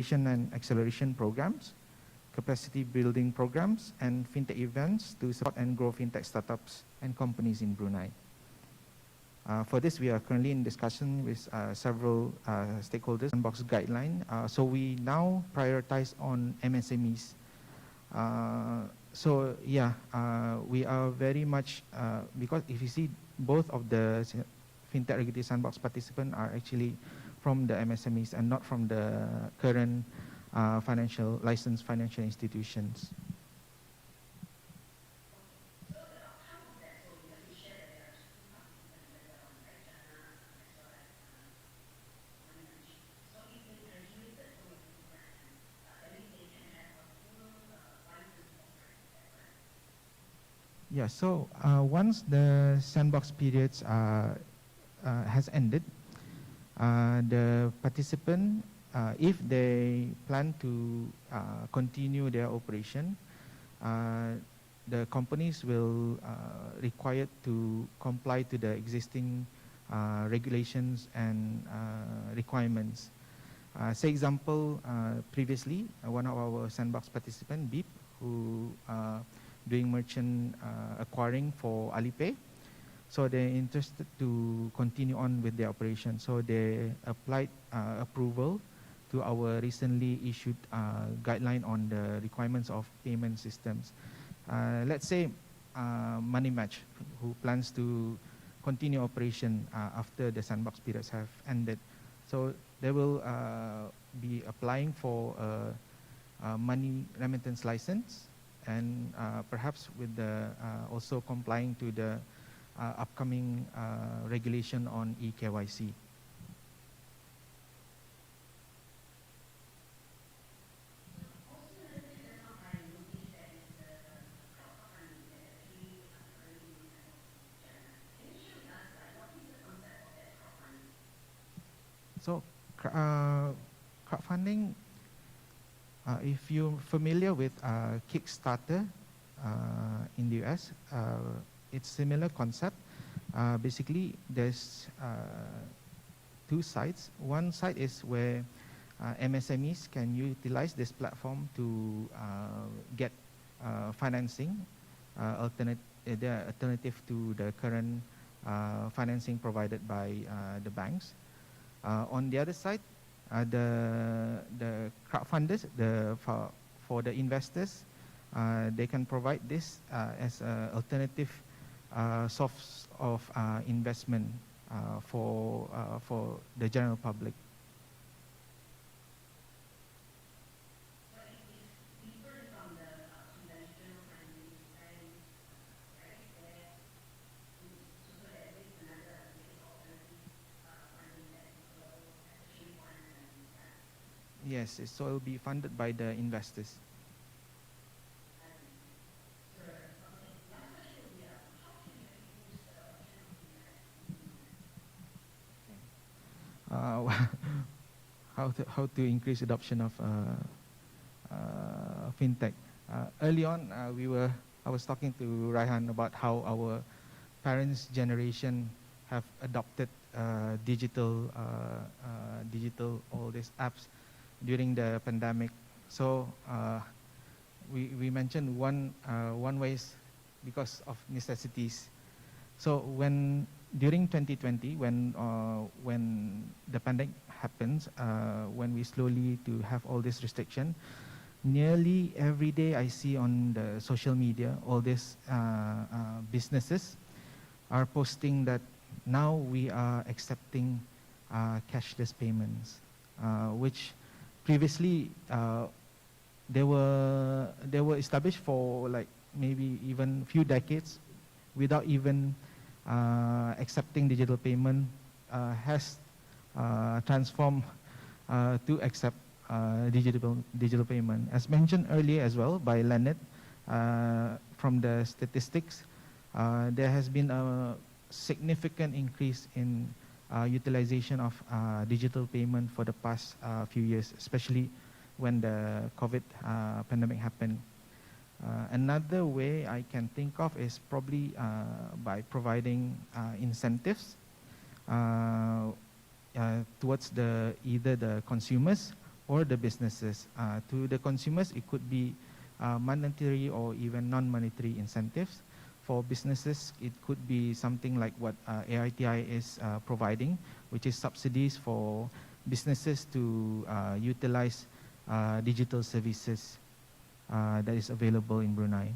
and acceleration programs, capacity building programs, and fintech events to support and grow fintech startups and companies in Brunei. For this, we are currently in discussion with several stakeholders on box guideline. So we now prioritize on MSMEs. So yeah, we are very much, because if you see both of the fintech regulated sandbox participants are actually from the MSMEs and not from the current licensed financial institutions. Yeah, so once the sandbox periods has ended, the participant, if they plan to continue their operation, the companies will required to comply to the existing regulations and requirements. Say example, previously, one of our sandbox participant, BIP, who doing merchant acquiring for Alipay. So they're interested to continue on with their operation. So they applied approval to our recently issued guideline on the requirements of payment systems. Let's say Money Match, who plans to continue operation after the sandbox periods have ended. So they will be applying for a money remittance license, and perhaps with the also complying to the upcoming regulation on eKYC. So crowdfunding, if you're familiar with Kickstarter in the US, it's similar concept. Basically, there's two sides. One side is where MSMEs can utilize this platform to get financing, the alternative to the current financing provided by the banks. On the other side, the crowdfunders, for the investors, they can provide this as an alternative source of investment for the general public. Yes, so it will be funded by the investors. How to increase adoption of fintech. Early on, I was talking to Raihan about how our parents' generation have adopted digital all these apps during the pandemic. So we mentioned one way is because of necessities. So during 2020, when the pandemic happens, when we slowly to have all this restriction, nearly every day I see on the social media all these businesses are posting that now we are accepting cashless payments, which previously they were established for like maybe even few decades without even accepting digital payment, has transformed to accept digital payment. As mentioned earlier as well by Leonard, from the statistics, there has been a significant increase in utilization of digital payment for the past few years, especially when the COVID pandemic happened. Another way I can think of is probably by providing incentives towards either the consumers or the businesses. To the consumers, it could be monetary or even non-monetary incentives. For businesses, it could be something like what AITI is providing, which is subsidies for businesses to utilize digital services that is available in Brunei.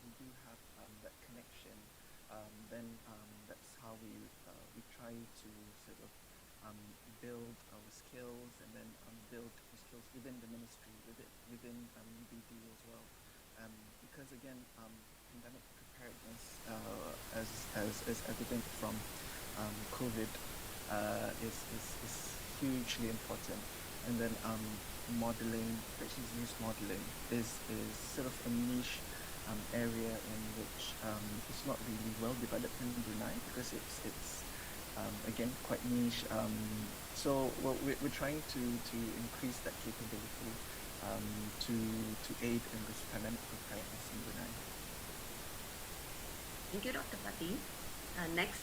we do have that connection, then that's how we try to sort of um, build our skills and then build our skills within the ministry, within BD as well. Because again, pandemic preparedness, as evident from COVID, is hugely important. And then modeling, especially use modeling, is sort of a niche area in which it's not really well developed in Brunei because it's again quite niche. So we're trying to increase that capability um, to aid in this pandemic preparedness in Brunei. Thank you, Dr. Pati. Next,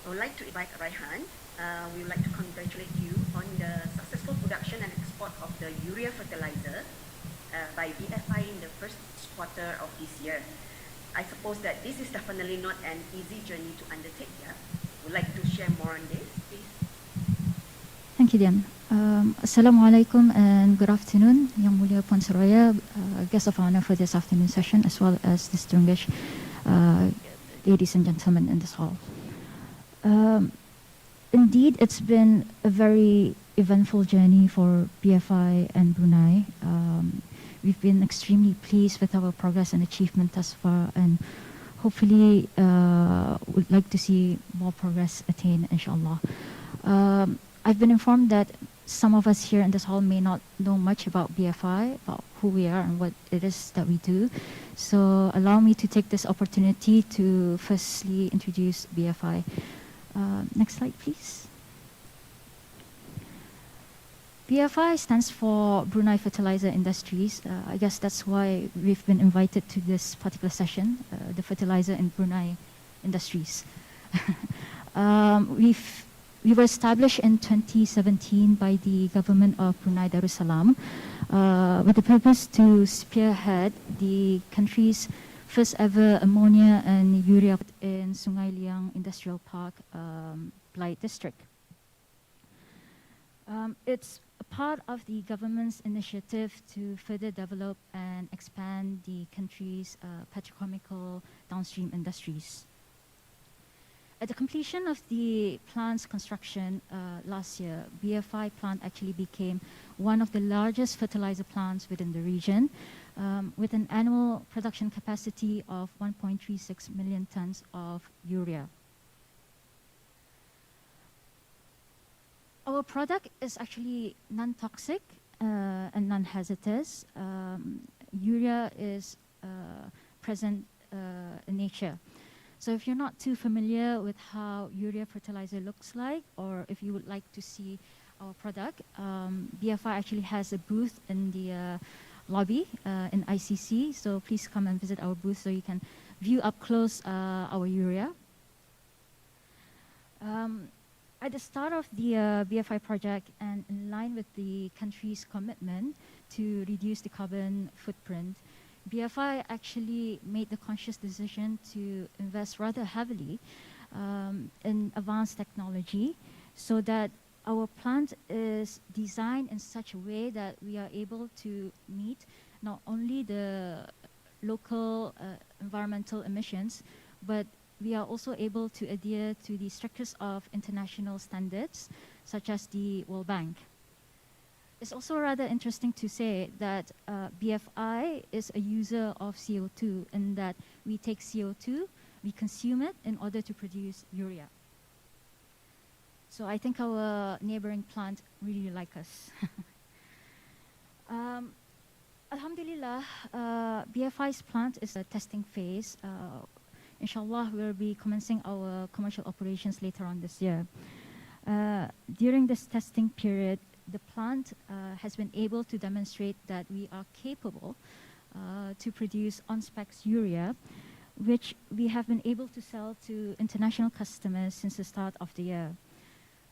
I would like to invite Raihan. We would like to congratulate you on the successful production and export of the urea fertilizer by BFI in the first quarter of this year. I suppose that this is definitely not an easy journey to undertake. Yeah, would like to share more on this, please. Thank you, Dian. Assalamualaikum and good afternoon, Yang Mulia Puan Suraya, guest of honor for this afternoon session, as well as distinguished ladies and gentlemen in this hall. Indeed, it's been a very eventful journey for BFI and Brunei. We've been extremely pleased with our progress and achievement thus far, and hopefully would like to see more progress attained, inshallah. I've been informed that some of us here in this hall may not know much about BFI, about who we are and what it is that we do. So allow me to take this opportunity to firstly introduce BFI. Next slide, please. BFI stands for Brunei Fertilizer Industries. I guess that's why we've been invited to this particular session, the Fertilizer in Brunei Industries. We were established in 2017 by the government of Brunei Darussalam with the purpose to spearhead the country's first ever ammonia and urea in Sungai Liang Industrial Park, Blight District. It's a part of the government's initiative to further develop and expand the country's petrochemical downstream industries. At the completion of the plant's construction last year, BFI plant actually became one of the largest fertilizer plants within the region, with an annual production capacity of 1.36 million tons of urea. Our product is actually non-toxic and non-hazardous. Urea is present in nature. So if you're not too familiar with how urea fertilizer looks like, or if you would like to see our product, BFI actually has a booth in the lobby in ICC. So please come and visit our booth so you can view up close our urea. At the start of the BFI project, and in line with the country's commitment to reduce the carbon footprint, BFI actually made the conscious decision to invest rather heavily in advanced technology so that our plant is designed in such a way that we are able to meet not only the local environmental emissions, but we are also able to adhere to the strictest of international standards, such as the World Bank. It's also rather interesting to say that BFI is a user of CO2 in that we take CO2, we consume it in order to produce urea. So I think our neighboring plant really like us. Alhamdulillah, BFI's plant is a testing phase. Inshallah, we'll be commencing our commercial operations later on this year. During this testing period, the plant has been able to demonstrate that we are capable to produce on-spec urea, which we have been able to sell to international customers since the start of the year.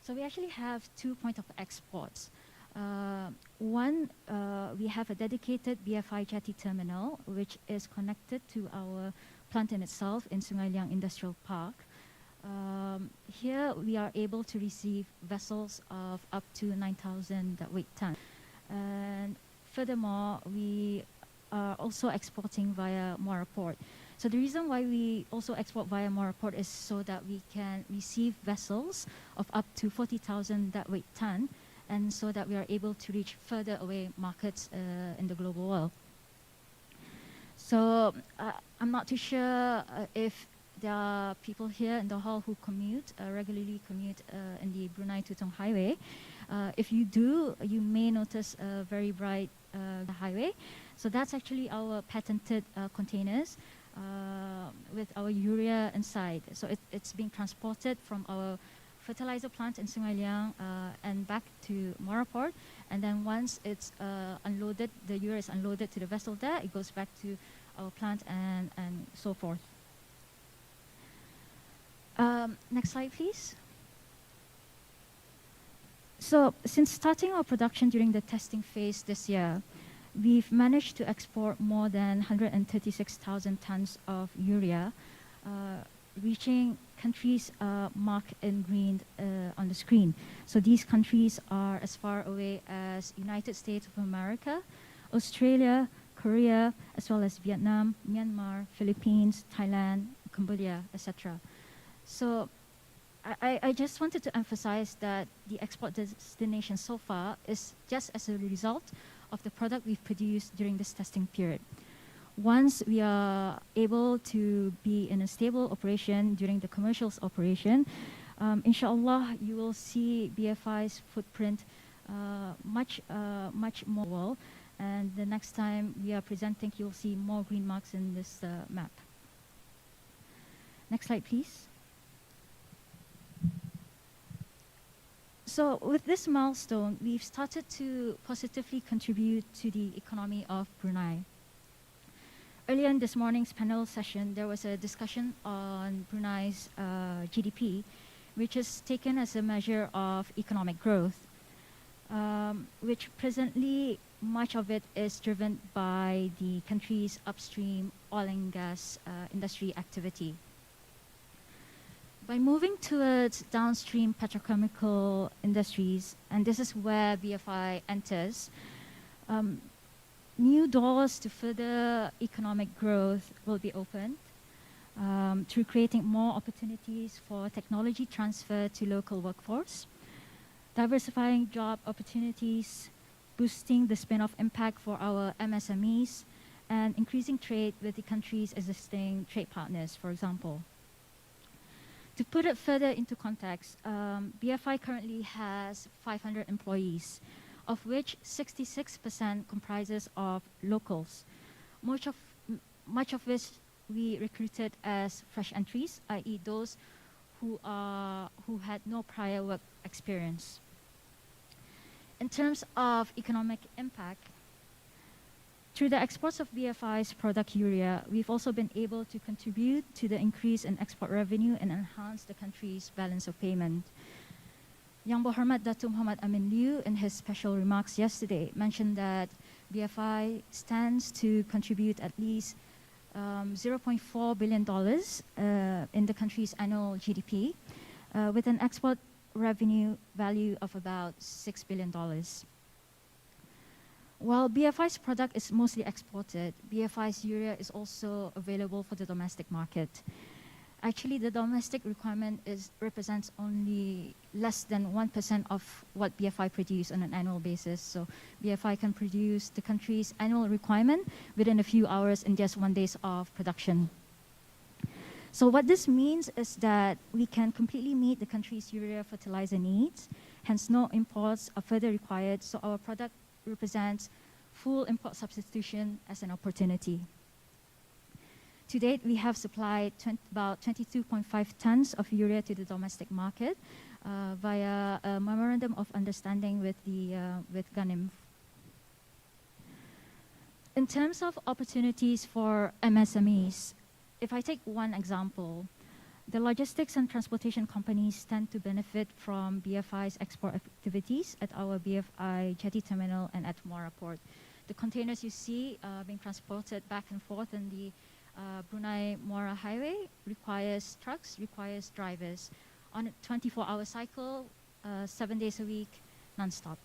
So we actually have 2 points of exports. One, we have a dedicated BFI jetty terminal, which is connected to our plant in itself in Sungai Liang Industrial Park. Here we are able to receive vessels of up to 9,000 weight tons. And furthermore, we are also exporting via Muara Port. So the reason why we also export via Muara Port is so that we can receive vessels of up to 40,000 deadweight ton, and so that we are able to reach further away markets in the global world. So I'm not too sure if there are people here in the hall who regularly commute in the Brunei Tutong Highway. If you do, you may notice a very bright highway. So that's actually our patented containers with our urea inside. So it's being transported from our fertilizer plant in Sungai Liang and back to Muara Port. And then once it's unloaded, the urea is unloaded to the vessel there, it goes back to our plant and so forth. Next slide, please. So since starting our production during the testing phase this year, we've managed to export more than 136,000 tons of urea, reaching countries marked in green on the screen. So these countries are as far away as United States of America, Australia, Korea, as well as Vietnam, Myanmar, Philippines, Thailand, Cambodia, etc. So I just wanted to emphasize that the export destination so far is just as a result of the product we've produced during this testing period. Once we are able to be in a stable operation during the commercials operation, inshallah, you will see BFI's footprint much more well. And the next time we are presenting, you'll see more green marks in this map. Next slide, please. So with this milestone, we've started to positively contribute to the economy of Brunei. Earlier in this morning's panel session, there was a discussion on Brunei's GDP, which is taken as a measure of economic growth, which presently much of it is driven by the country's upstream oil and gas industry activity. By moving towards downstream petrochemical industries, and this is where BFI enters, new doors to further economic growth will be opened through creating more opportunities for technology transfer to local workforce, diversifying job opportunities, boosting the spin-off impact for our MSMEs, and increasing trade with the country's existing trade partners, for example. To put it further into context, BFI currently has 500 employees, of which 66% comprises of locals, much of which we recruited as fresh entries, i.e. those who had no prior work experience. In terms of economic impact, through the exports of BFI's product urea, we've also been able to contribute to the increase in export revenue and enhance the country's balance of payment. Yang Berhormat Datuk Muhammad Amin Liu, in his special remarks yesterday, mentioned that BFI stands to contribute at least $0.4 billion in the country's annual GDP, with an export revenue value of about $6 billion. While BFI's product is mostly exported, BFI's urea is also available for the domestic market. Actually, the domestic requirement represents only less than 1% of what BFI produces on an annual basis. So BFI can produce the country's annual requirement within a few hours in just 1 day of production. So what this means is that we can completely meet the country's urea fertilizer needs, hence no imports are further required, so our product represents full import substitution as an opportunity. To date, we have supplied about 22.5 tons of urea to the domestic market via a memorandum of understanding with Ghanim. In terms of opportunities for MSMEs, if I take one example, the logistics and transportation companies tend to benefit from BFI's export activities at our BFI jetty terminal and at Muara Port. The containers you see being transported back and forth in the Brunei Muara Highway requires trucks, requires drivers on a 24-hour cycle, 7 days a week, non-stop.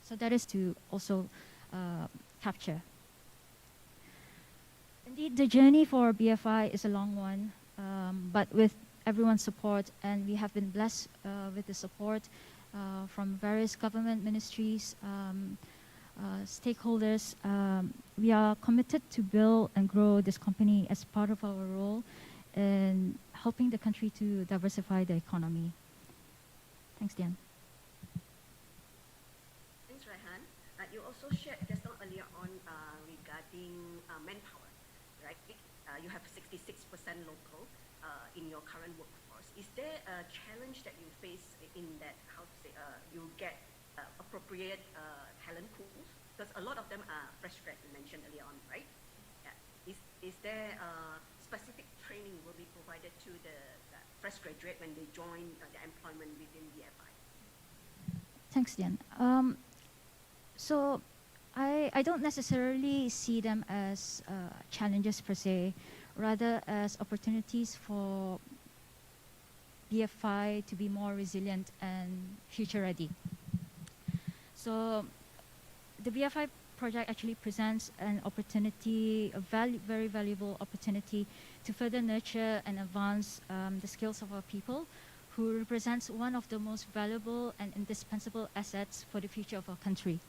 So that is to also capture. Indeed, the journey for BFI is a long one, but with everyone's support, and we have been blessed with the support from various government ministries, stakeholders. We are committed to build and grow this company as part of our role in helping the country to diversify the economy. Thanks, Dian. Thanks, Raihan. You also shared just now earlier on regarding manpower, right? You have 66% local in your current workforce. Is there a challenge that you face in that, how to say, you get appropriate talent pools? Because a lot of them are fresh grads, you mentioned earlier on, right? Yeah. Is there specific training will be provided to the fresh graduate when they join the employment within BFI? Thanks, Dian. So I don't necessarily see them as challenges per se, rather as opportunities for BFI to be more resilient and future ready. So the BFI project actually presents an opportunity, a very valuable opportunity to further nurture and advance the skills of our people, who represents one of the most valuable and indispensable assets for the future of our country.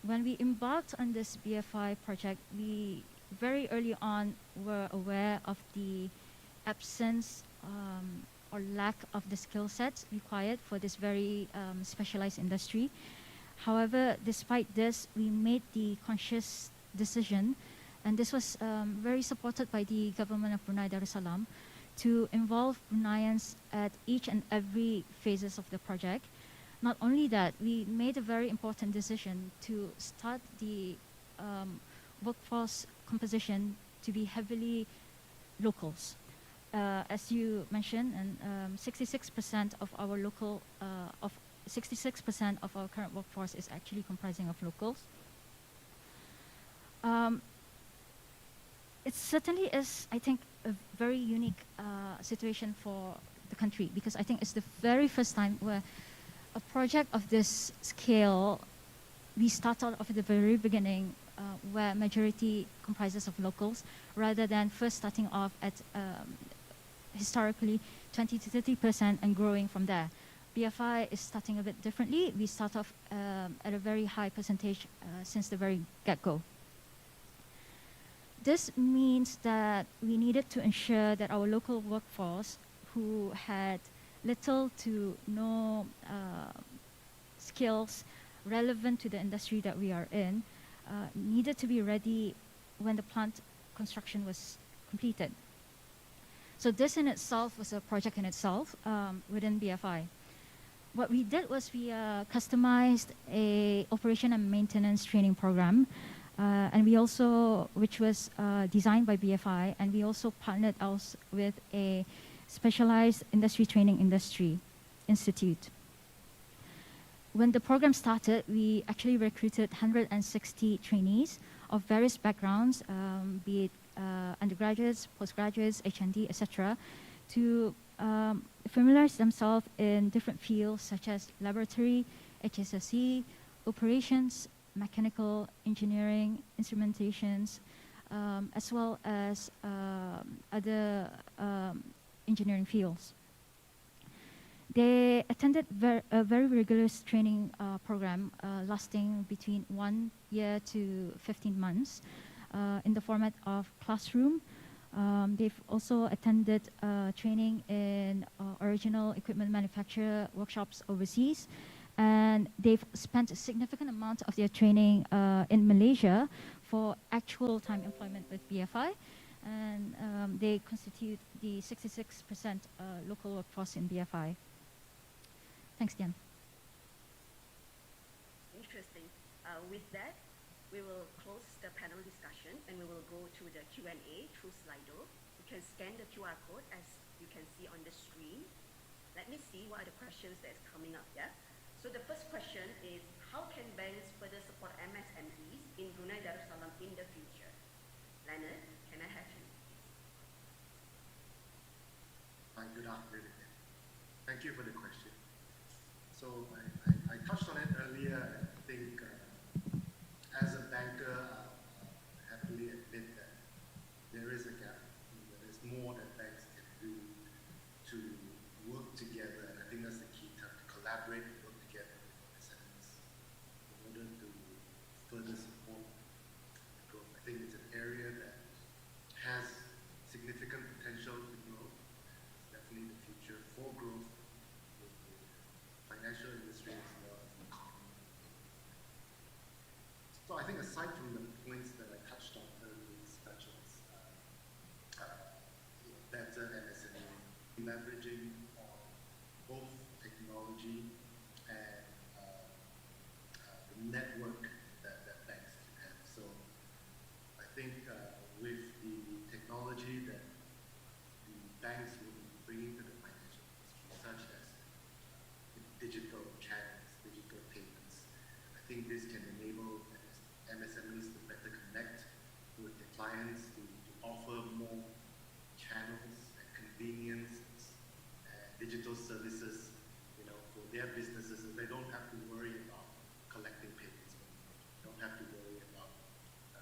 When we embarked on this BFI project, we very early on were aware of the absence or lack of the skill sets required for this very specialized industry. However, despite this, we made the conscious decision, and this was very supported by the government of Brunei Darussalam, to involve Bruneians at each and every phases of the project. Not only that, we made a very important decision to start the workforce composition to be heavily locals. As you mentioned, and 66% of our local, 66% of our current workforce is actually comprising of locals. It certainly is, I think, a very unique situation for the country, because I think it's the very first time where a project of this scale, we start out of the very beginning where majority comprises of locals, rather than first starting off at historically 20 to 30% and growing from there. BFI is starting a bit differently. We start off at a very high percentage since the very get-go. This means that we needed to ensure that our local workforce, who had little to no skills relevant to the industry that we are in, needed to be ready when the plant construction was completed. So this in itself was a project in itself within BFI. What we did was we customized a operation and maintenance training program, and we also, which was designed by BFI, and we also partnered us with a specialized industry training institute. When the program started, we actually recruited 160 trainees of various backgrounds, be it undergraduates, postgraduates, HND, etc., to familiarize themselves in different fields such as laboratory, HSSE, operations, mechanical engineering, instrumentations, as well as other engineering fields. They attended a very rigorous training program lasting between 1 year to 15 months in the format of classroom. They've also attended training in original equipment manufacturer workshops overseas, and they've spent a significant amount of their training in Malaysia for actual time employment with BFI, and they constitute the 66% local workforce in BFI. Thanks, Dian. Interesting. With that, we will close the panel discussion and we will go to the Q&A through Slido. You can scan the QR code as you can see on the screen. Let me see what are the questions that's coming up, yeah? So the first question is, how can banks further support MSMEs in Brunei Darussalam in the future? Leonard, can I have you? Good afternoon again. Thank you for the question. So I touched on it earlier. I think as a banker, I happily admit that collaborate and work together with SMEs in order to further support the growth. I think it's an area that has significant potential to grow. It's definitely the future for growth in the financial industry as well as the economy. So I think aside from the points that I touched on earlier, such as better MSME, leveraging on both technology and the network that banks can have. So I think with the technology that the banks will be bringing to the financial industry, such as digital channels, digital payments, I think this can enable MSMEs to better connect with their clients, to offer more channels and convenience and digital services, for their businesses, so they don't have to worry about collecting payments. They don't have to worry about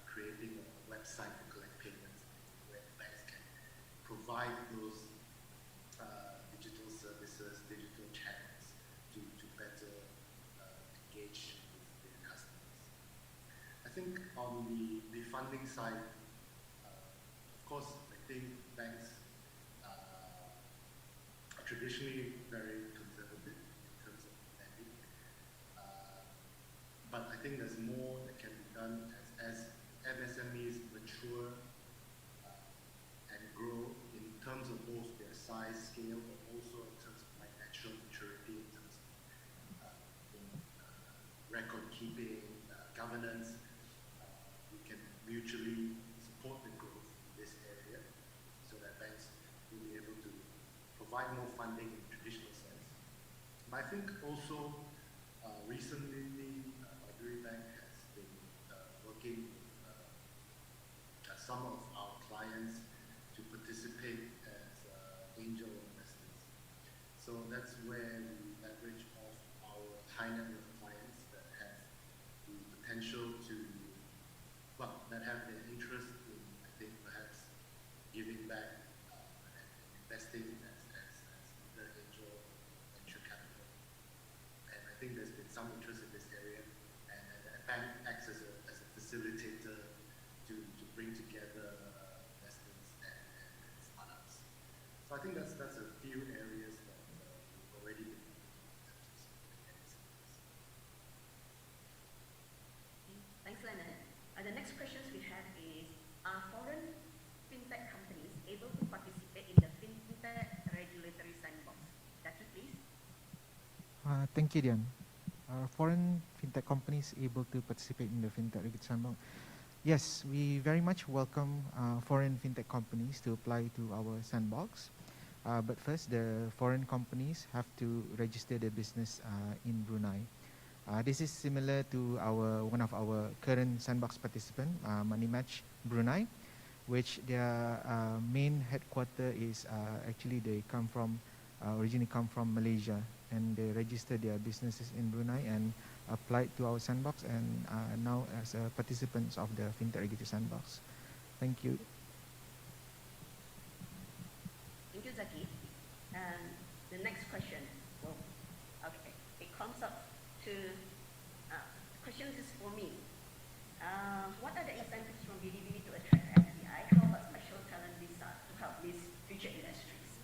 creating a website to collect payments, where banks can provide those digital services, digital channels to better engage with their customers. I think on the funding side, of course, I think banks are traditionally very conservative in terms of lending, but I think there's more that can be done as MSMEs mature and grow in terms of both their size, scale, but also in terms of financial maturity, in terms of record keeping, governance. We can mutually support the growth in this area so that banks will be able to provide more funding in the traditional sense. But I think also recently Brunei Bank has been working with some of our clients to participate as angel investors. So that's where we leverage off our high net worth clients that have the potential to, that have the interest in, I think, perhaps giving back and investing as either angel or venture capital. And I think there's been some interest in this area, and the bank acts as a facilitator to bring together investors and startups. So I think that's a few areas that we've already been doing in terms of supporting MSMEs. Thanks, Leonard. The next questions we have is, are foreign fintech companies able to participate in the fintech regulatory sandbox? Jackie, please. Thank you, Dian. Are foreign fintech companies able to participate in the fintech regulatory sandbox? Yes, we very much welcome foreign fintech companies to apply to our sandbox. But first, the foreign companies have to register their business in Brunei. This is similar to one of our current sandbox participant, Money Match Brunei, which their main headquarter is actually they originally come from Malaysia, and they registered their businesses in Brunei and applied to our sandbox, and now as participants of the fintech regulatory sandbox. Thank you. Thank you, Zaki. The next question. Okay, it comes up to question is for me. What are the incentives from BDB to attract FDI? How about special talent visa to help these future industries?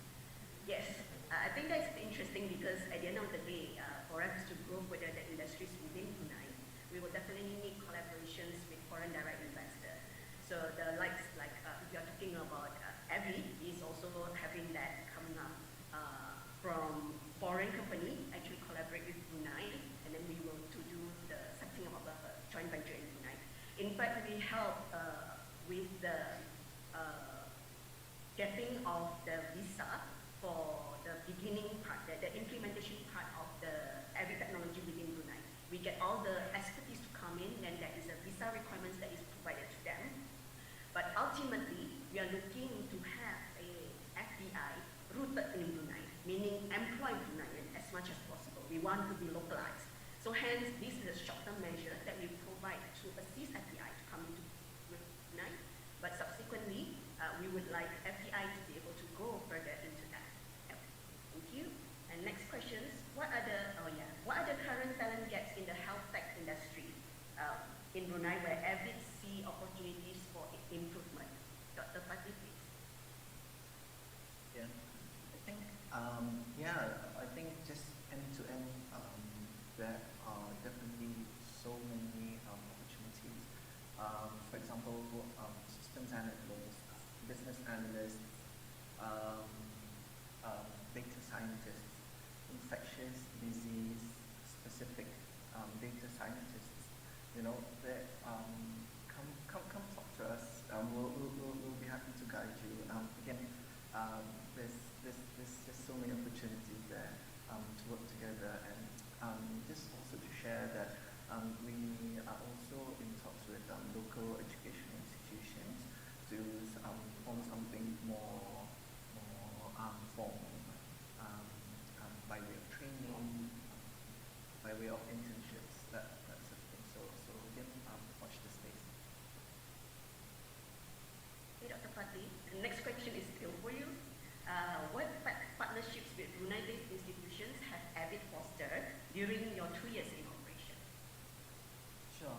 Yes, I think that's interesting because at the end of the day, for us to grow within the industries within Brunei, we will definitely need collaborations with foreign direct investors. So the likes like if you're talking about Avi is also having that coming up from foreign company actually collaborate with Brunei, and then we will to do the setting up of a joint venture in Brunei. In fact, we help with the getting of the visa for the beginning part, the implementation part of the every technology within Brunei. We get all the expertise to come in, and there is a visa requirements that is provided to them. But ultimately, we are looking to have a FDI rooted in Brunei, meaning employ Bruneian as much as possible. We want to be localized. So hence, this is a short-term measure that we provide to assist FDI to come into Brunei. But subsequently, we would like FDI to be able to go further into that. Yep. Thank you. And next question is, what are the, Yeah, I think just end to end, there are definitely so many opportunities. For example, systems analysts, business analysts, um, data scientists, infectious disease specific data scientists. You know, they come talk to us. We'll be happy to guide you. Again, there's just so many opportunities there to work together, and just also to share that we are also in talks with local educational institutions to form something more formal by way of training, by way of internships, that sort of thing. So again, watch the space. Hey, Dr. Fatih, the next question is still for you. What partnerships with Brunei-based institutions have AVID fostered during your 2 years in operation? Sure.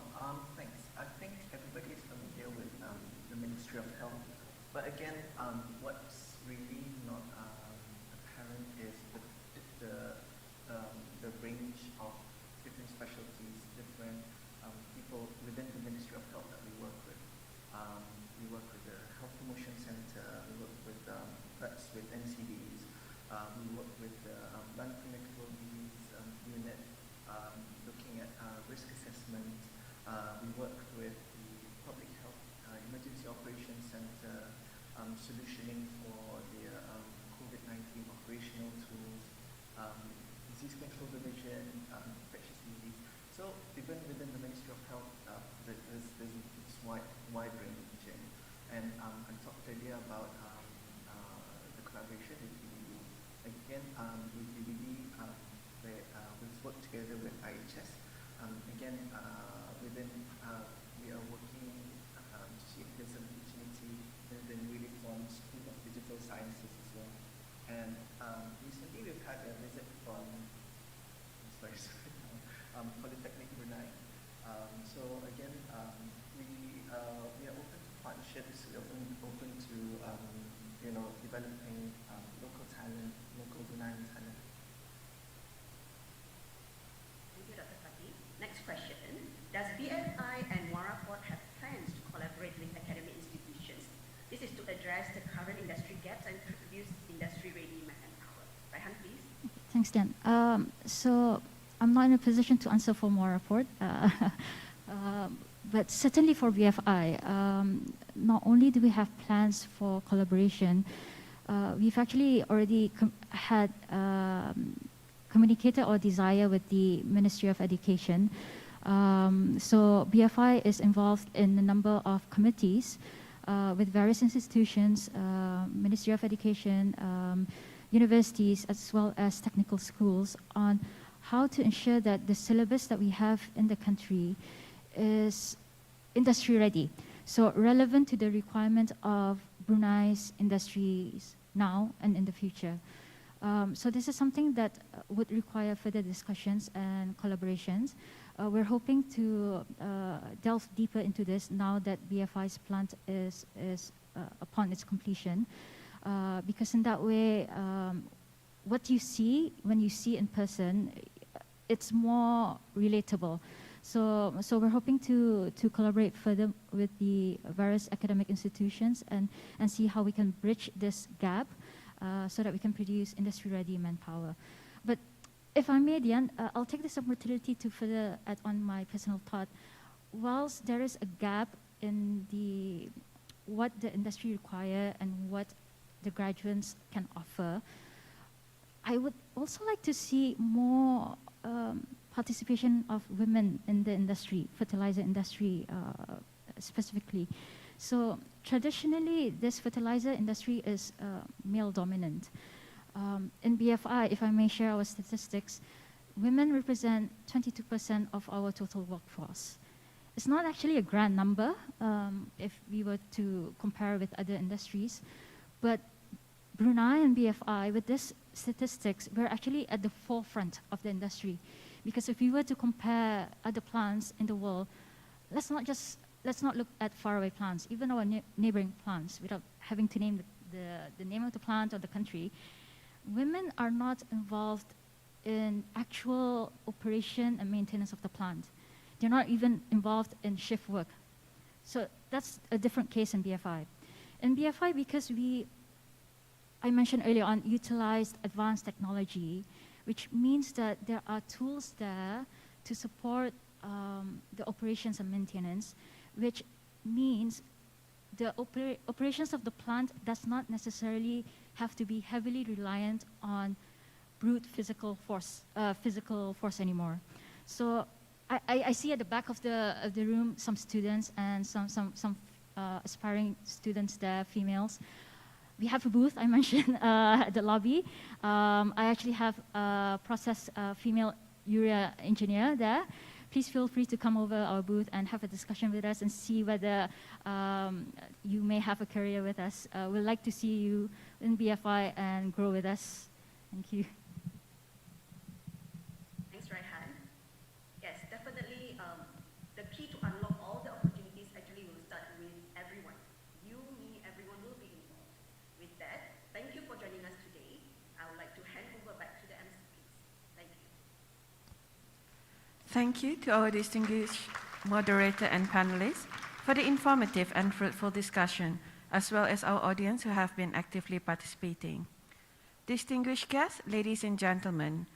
Thanks. I think everybody is familiar with the Ministry of Health, but again, what's really not apparent is the range of different specialties, different people within the Ministry of Health that we work with. We work with the Health Promotion Center. We work with reps with NCDs. We work with the non-clinical disease unit, looking at risk assessment. We work with the Public Health Emergency Operations Center, solutioning for the COVID-19 operational tools, disease control division, infectious disease. So even within the Ministry of Health, there's this wide ranging. And I talked earlier about the collaboration with BBB. Again, with BBB, we've worked together with IHS. Again, within we are working to see if there's an opportunity in the newly formed School of Digital Sciences as well. And recently we've had a visit from Polytechnic Brunei. So again, we are open to partnerships. We're open to developing local talent, local Bruneian talent. Thank you, Dr. Fatih. Next question. Does BFI and Waraport have plans to collaborate with academic institutions? This is to address the current industry gaps and produce industry-ready manpower. Raihan, please. Thanks, Dan. So I'm not in a position to answer for Waraport, but certainly for BFI, not only do we have plans for collaboration, we've actually already had communicated our desire with the Ministry of Education. So BFI is involved in a number of committees with various institutions, Ministry of Education, universities, as well as technical schools, on how to ensure that the syllabus that we have in the country is industry ready. So relevant to the requirement of Brunei's industries now and in the future. So this is something that would require further discussions and collaborations. We're hoping to delve deeper into this now that BFI's plant is upon its completion, because in that way, what you see when you see in person, it's more relatable. So we're hoping to collaborate further with the various academic institutions and see how we can bridge this gap so that we can produce industry-ready manpower. But if I may, Dian, I'll take this opportunity to further add on my personal thought. Whilst there is a gap in what the industry require and what the graduates can offer, I would also like to see more participation of women in the industry, fertilizer industry specifically. So traditionally, this fertilizer industry is male dominant. In BFI, if I may share our statistics, women represent 22% of our total workforce. It's not actually a grand number if we were to compare with other industries, but Brunei and BFI, with this statistics, we're actually at the forefront of the industry. Because if we were to compare other plants in the world, let's not look at faraway plants, even our neighboring plants, without having to name the name of the plant or the country. women are not involved in actual operation and maintenance of the plant. They're not even involved in shift work. So that's a different case in BFI. In BFI, because I mentioned earlier on, utilized advanced technology, which means that there are tools there to support the operations and maintenance, which means the operations of the plant does not necessarily have to be heavily reliant on brute physical force anymore. So I see at the back of the room some students and some aspiring students there, females. We have a booth, I mentioned, at the lobby. I actually have a process female urea engineer there. Please feel free to come over our booth and have a discussion with us and see whether you may have a career with us. We'd like to see you in BFI and grow with us. Thank you. Thanks, Raihan. Yes, definitely. The key to unlock all the opportunities actually will start with everyone. You, me, everyone will be involved. With that, thank you for joining us today. I would like to hand over back to the MCPs. Thank you. Thank you to our distinguished moderator and panelists for the informative and fruitful discussion, as well as our audience who have been actively participating. Distinguished guests, ladies and gentlemen,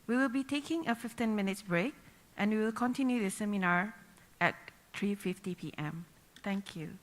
we will be taking a 15 minutes break and we will continue the seminar at 3:50 p.m. Thank you.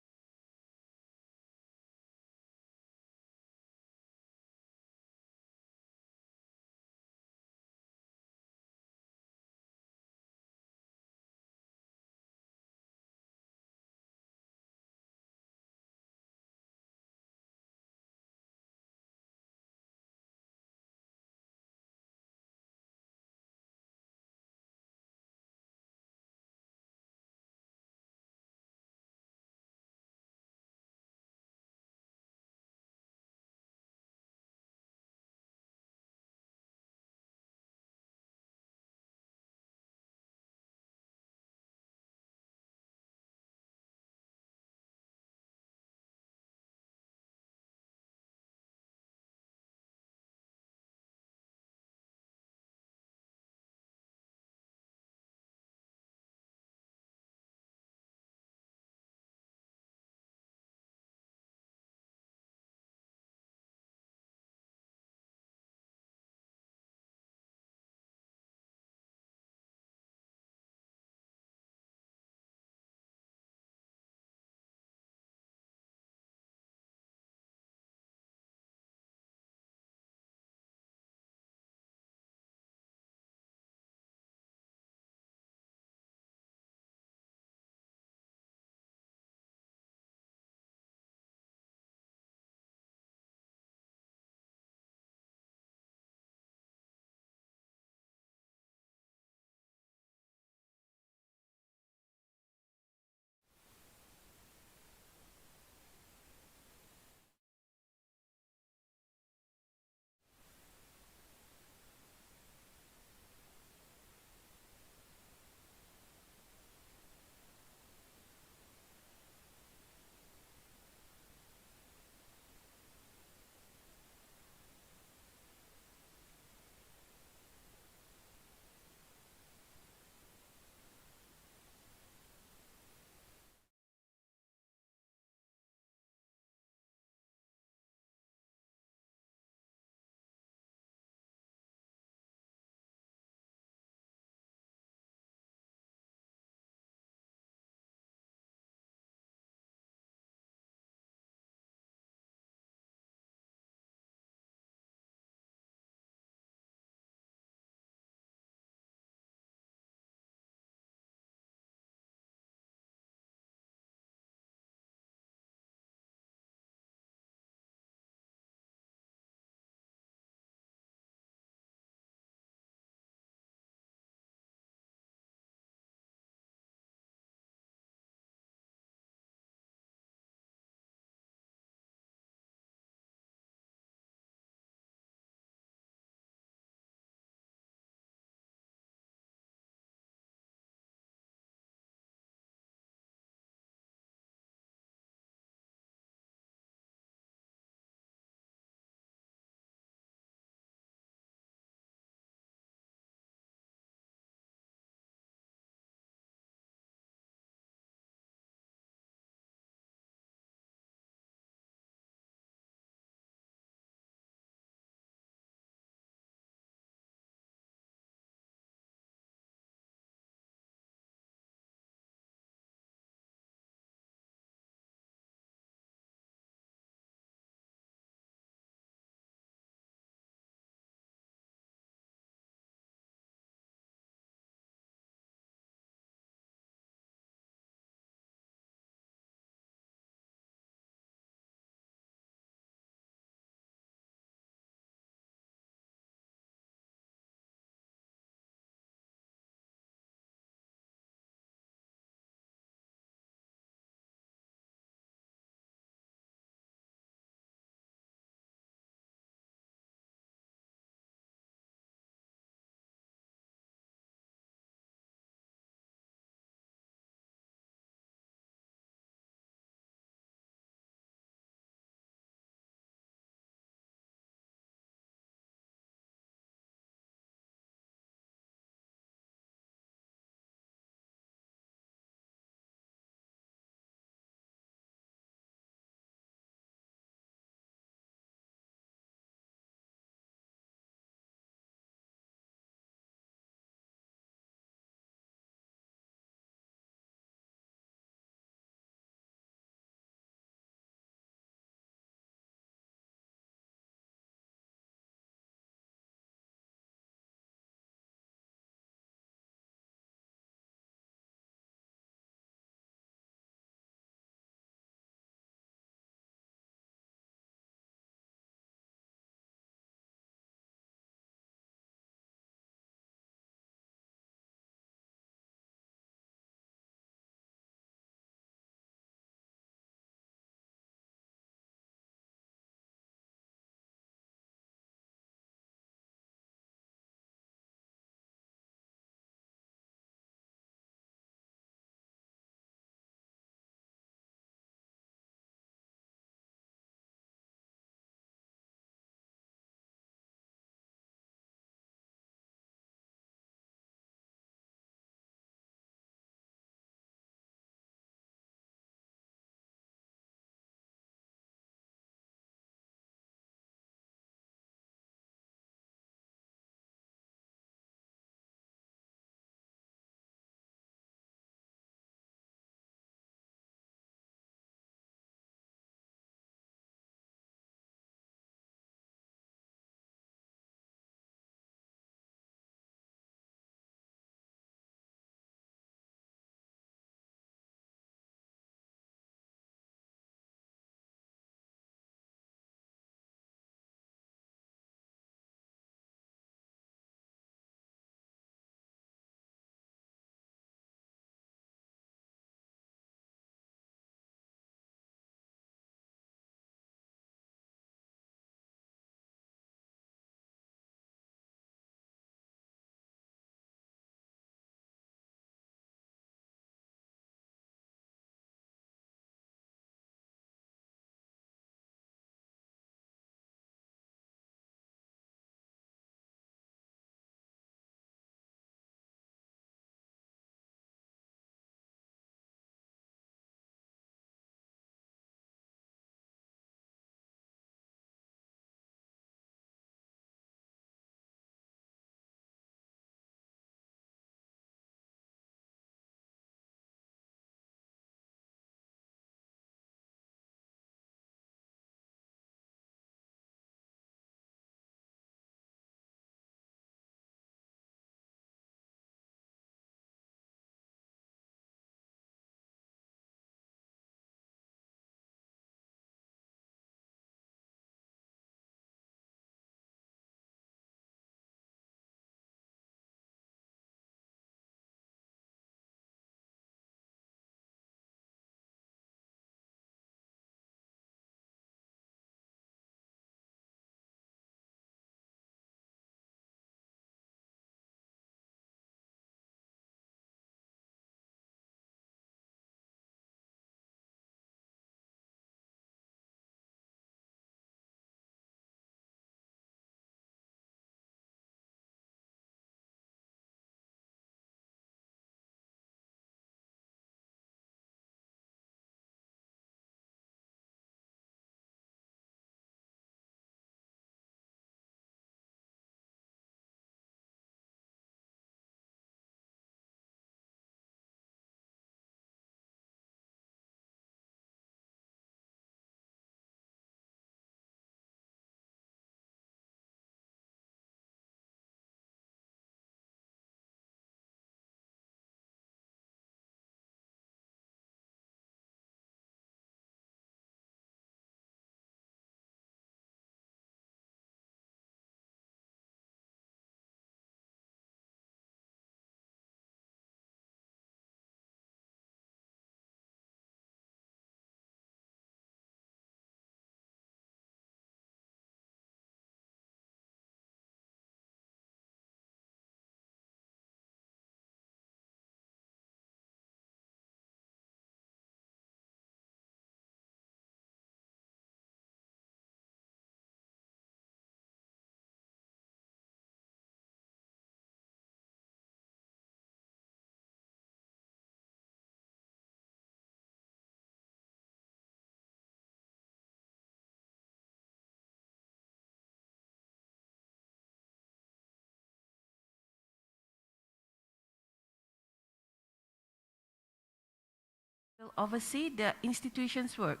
will oversee the institution's work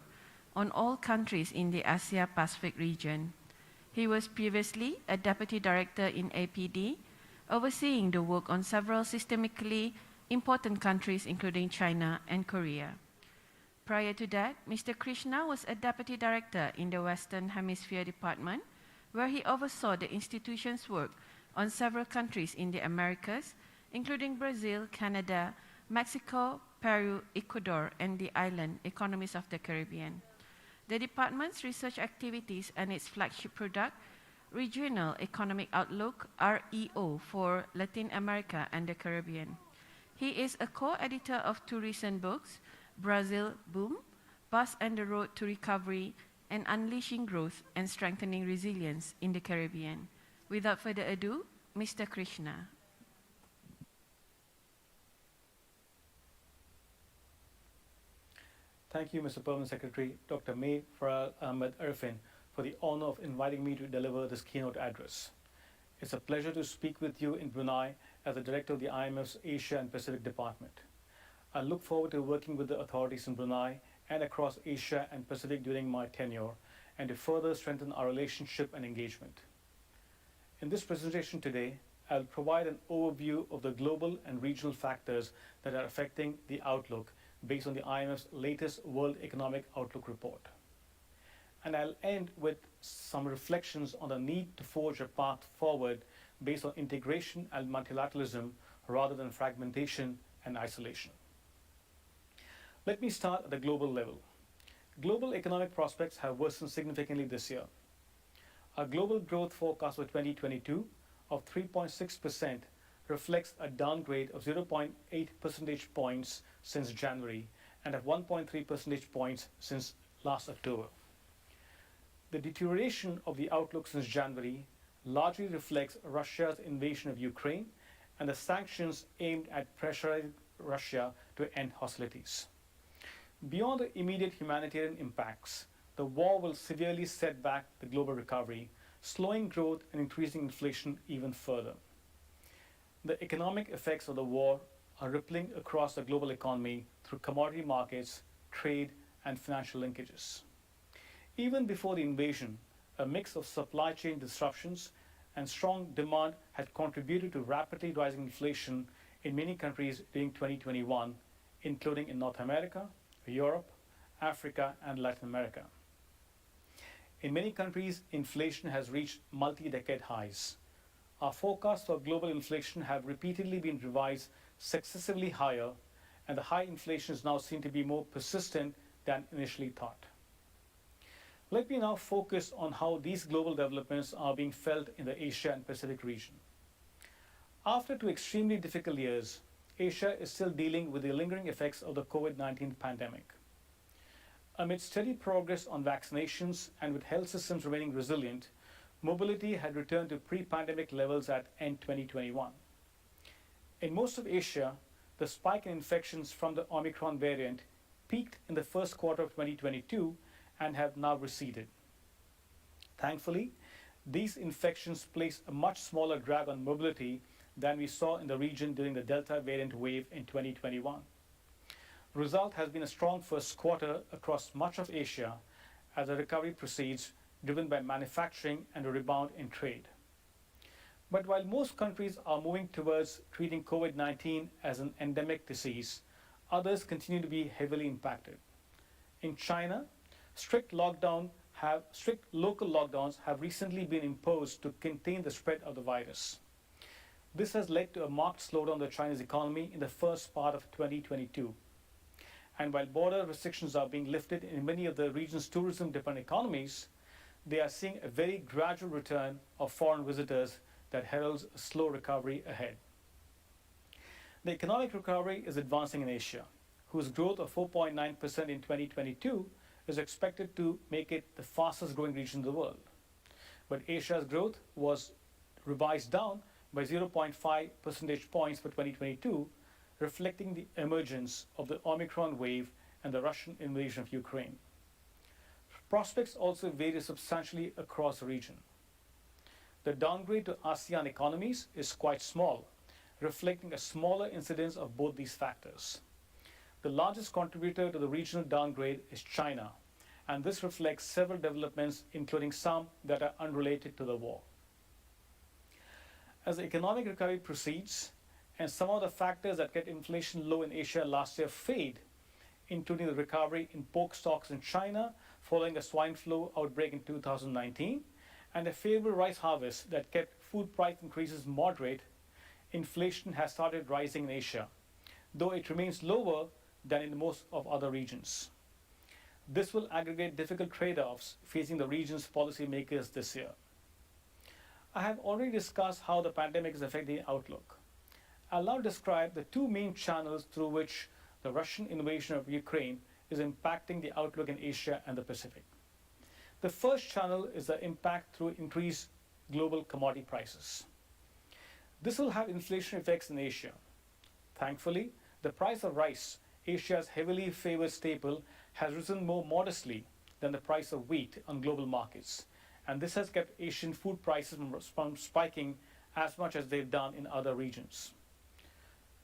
on all countries in the Asia-Pacific region. He was previously a deputy director in APD, overseeing the work on several systemically important countries, including China and Korea. Prior to that, Mr. Krishna was a deputy director in the Western Hemisphere Department, where he oversaw the institution's work on several countries in the Americas, including Brazil, Canada, Mexico, Peru, Ecuador, and the island economies of the Caribbean. The department's research activities and its flagship product, Regional Economic Outlook, REO, for Latin America and the Caribbean. He is a co-editor of two recent books, Brazil Boom, Bus and the Road to Recovery, and Unleashing Growth and Strengthening Resilience in the Caribbean. Without further ado, Mr. Krishna. Thank you, Mr. Permanent Secretary, Dr. May Farah Ahmed Arifin, for the honor of inviting me to deliver this keynote address. It's a pleasure to speak with you in Brunei as the Director of the IMF's Asia and Pacific Department. I look forward to working with the authorities in Brunei and across Asia and Pacific during my tenure, and to further strengthen our relationship and engagement. In this presentation today, I'll provide an overview of the global and regional factors that are affecting the outlook based on the IMF's latest World Economic Outlook report. And I'll end with some reflections on the need to forge a path forward based on integration and multilateralism rather than fragmentation and isolation. Let me start at the global level. Global economic prospects have worsened significantly this year. Our global growth forecast for 2022 of 3.6% reflects a downgrade of 0.8 percentage points since January and of 1.3 percentage points since last October. The deterioration of the outlook since January largely reflects Russia's invasion of Ukraine and the sanctions aimed at pressuring Russia to end hostilities. Beyond the immediate humanitarian impacts, the war will severely set back the global recovery, slowing growth and increasing inflation even further. The economic effects of the war are rippling across the global economy through commodity markets, trade, and financial linkages. Even before the invasion, a mix of supply chain disruptions and strong demand had contributed to rapidly rising inflation in many countries during 2021, including in North America, Europe, Africa, and Latin America. In many countries, inflation has reached multi-decade highs. Our forecasts for global inflation have repeatedly been revised successively higher, and the high inflation is now seen to be more persistent than initially thought. Let me now focus on how these global developments are being felt in the Asia and Pacific region. After 2 extremely difficult years, Asia is still dealing with the lingering effects of the COVID-19 pandemic. Amid steady progress on vaccinations and with health systems remaining resilient, mobility had returned to pre-pandemic levels at end 2021. In most of Asia, the spike in infections from the Omicron variant peaked in the first quarter of 2022 and have now receded. Thankfully, these infections placed a much smaller drag on mobility than we saw in the region during the Delta variant wave in 2021. The result has been a strong first quarter across much of Asia as the recovery proceeds, driven by manufacturing and a rebound in trade. But while most countries are moving towards treating COVID-19 as an endemic disease, others continue to be heavily impacted. In China, strict local lockdowns have recently been imposed to contain the spread of the virus. This has led to a marked slowdown of the Chinese economy in the first part of 2022. And while border restrictions are being lifted in many of the region's tourism-dependent economies, they are seeing a very gradual return of foreign visitors that heralds a slow recovery ahead. The economic recovery is advancing in Asia, whose growth of 4.9% in 2022 is expected to make it the fastest growing region in the world. But Asia's growth was revised down by 0.5 percentage points for 2022, reflecting the emergence of the Omicron wave and the Russian invasion of Ukraine. Prospects also vary substantially across the region. The downgrade to ASEAN economies is quite small, reflecting a smaller incidence of both these factors. The largest contributor to the regional downgrade is China, and this reflects several developments, including some that are unrelated to the war. As the economic recovery proceeds, and some of the factors that kept inflation low in Asia last year fade, including the recovery in pork stocks in China following a swine flu outbreak in 2019, and a favorable rice harvest that kept food price increases moderate, inflation has started rising in Asia, though it remains lower than in most of other regions. This will aggregate difficult trade-offs facing the region's policymakers this year. I have already discussed how the pandemic is affecting the outlook. I'll now describe the two main channels through which the Russian invasion of Ukraine is impacting the outlook in Asia and the Pacific. The first channel is the impact through increased global commodity prices. This will have inflation effects in Asia. Thankfully, the price of rice, Asia's heavily favored staple, has risen more modestly than the price of wheat on global markets, and this has kept Asian food prices from spiking as much as they've done in other regions.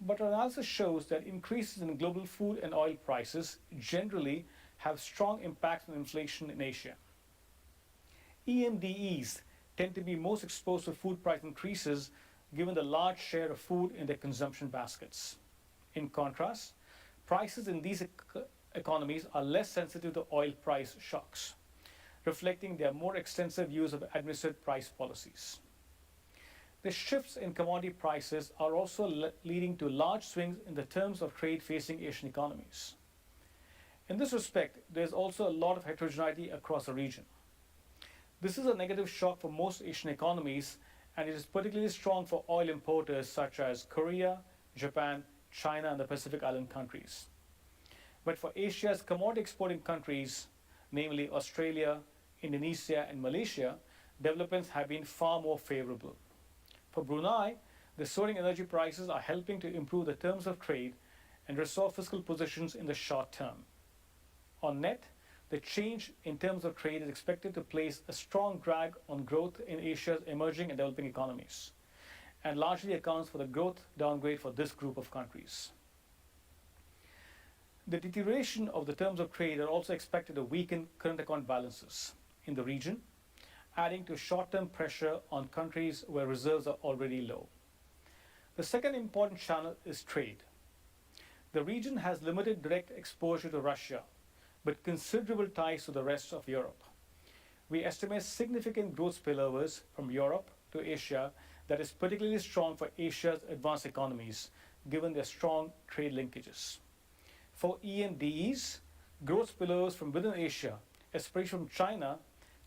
But analysis shows that increases in global food and oil prices generally have strong impacts on inflation in Asia. EMDEs tend to be most exposed to food price increases given the large share of food in their consumption baskets. In contrast, prices in these economies are less sensitive to oil price shocks, reflecting their more extensive use of administered price policies. The shifts in commodity prices are also leading to large swings in the terms of trade facing Asian economies. In this respect, there is also a lot of heterogeneity across the region. This is a negative shock for most Asian economies, and it is particularly strong for oil importers such as Korea, Japan, China, and the Pacific Island countries. But for Asia's commodity exporting countries, namely Australia, Indonesia, and Malaysia, developments have been far more favorable. For Brunei, the soaring energy prices are helping to improve the terms of trade and restore fiscal positions in the short term. On net, the change in terms of trade is expected to place a strong drag on growth in Asia's emerging and developing economies, and largely accounts for the growth downgrade for this group of countries. The deterioration of the terms of trade are also expected to weaken current account balances in the region, adding to short-term pressure on countries where reserves are already low. The second important channel is trade. The region has limited direct exposure to Russia, but considerable ties to the rest of Europe. We estimate significant growth spillovers from Europe to Asia that is particularly strong for Asia's advanced economies, given their strong trade linkages. For EMDEs, growth spillovers from within Asia, especially from China,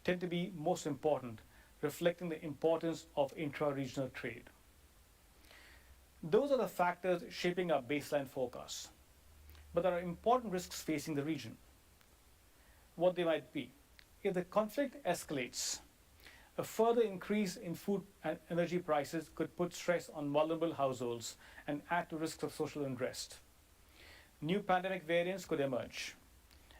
tend to be most important, reflecting the importance of intra-regional trade. Those are the factors shaping our baseline forecasts. But there are important risks facing the region. What they might be. If the conflict escalates, a further increase in food and energy prices could put stress on vulnerable households and add to risks of social unrest. New pandemic variants could emerge,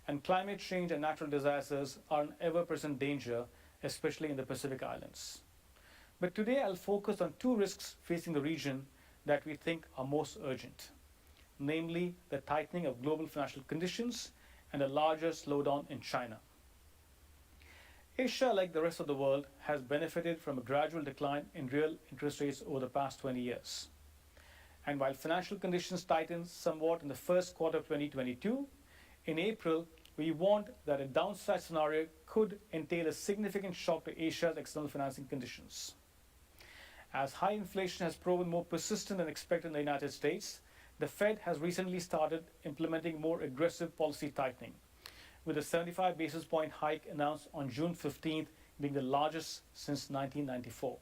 and climate change and natural disasters are an ever-present danger, especially in the Pacific Islands. But today I'll focus on two risks facing the region that we think are most urgent, namely the tightening of global financial conditions and a larger slowdown in China. Asia, like the rest of the world, has benefited from a gradual decline in real interest rates over the past 20 years. And while financial conditions tightened somewhat in the first quarter of 2022, in April, we warned that a downside scenario could entail a significant shock to Asia's external financing conditions. As high inflation has proven more persistent than expected in the United States, the Fed has recently started implementing more aggressive policy tightening, with a 75 basis point hike announced on June 15th being the largest since 1994.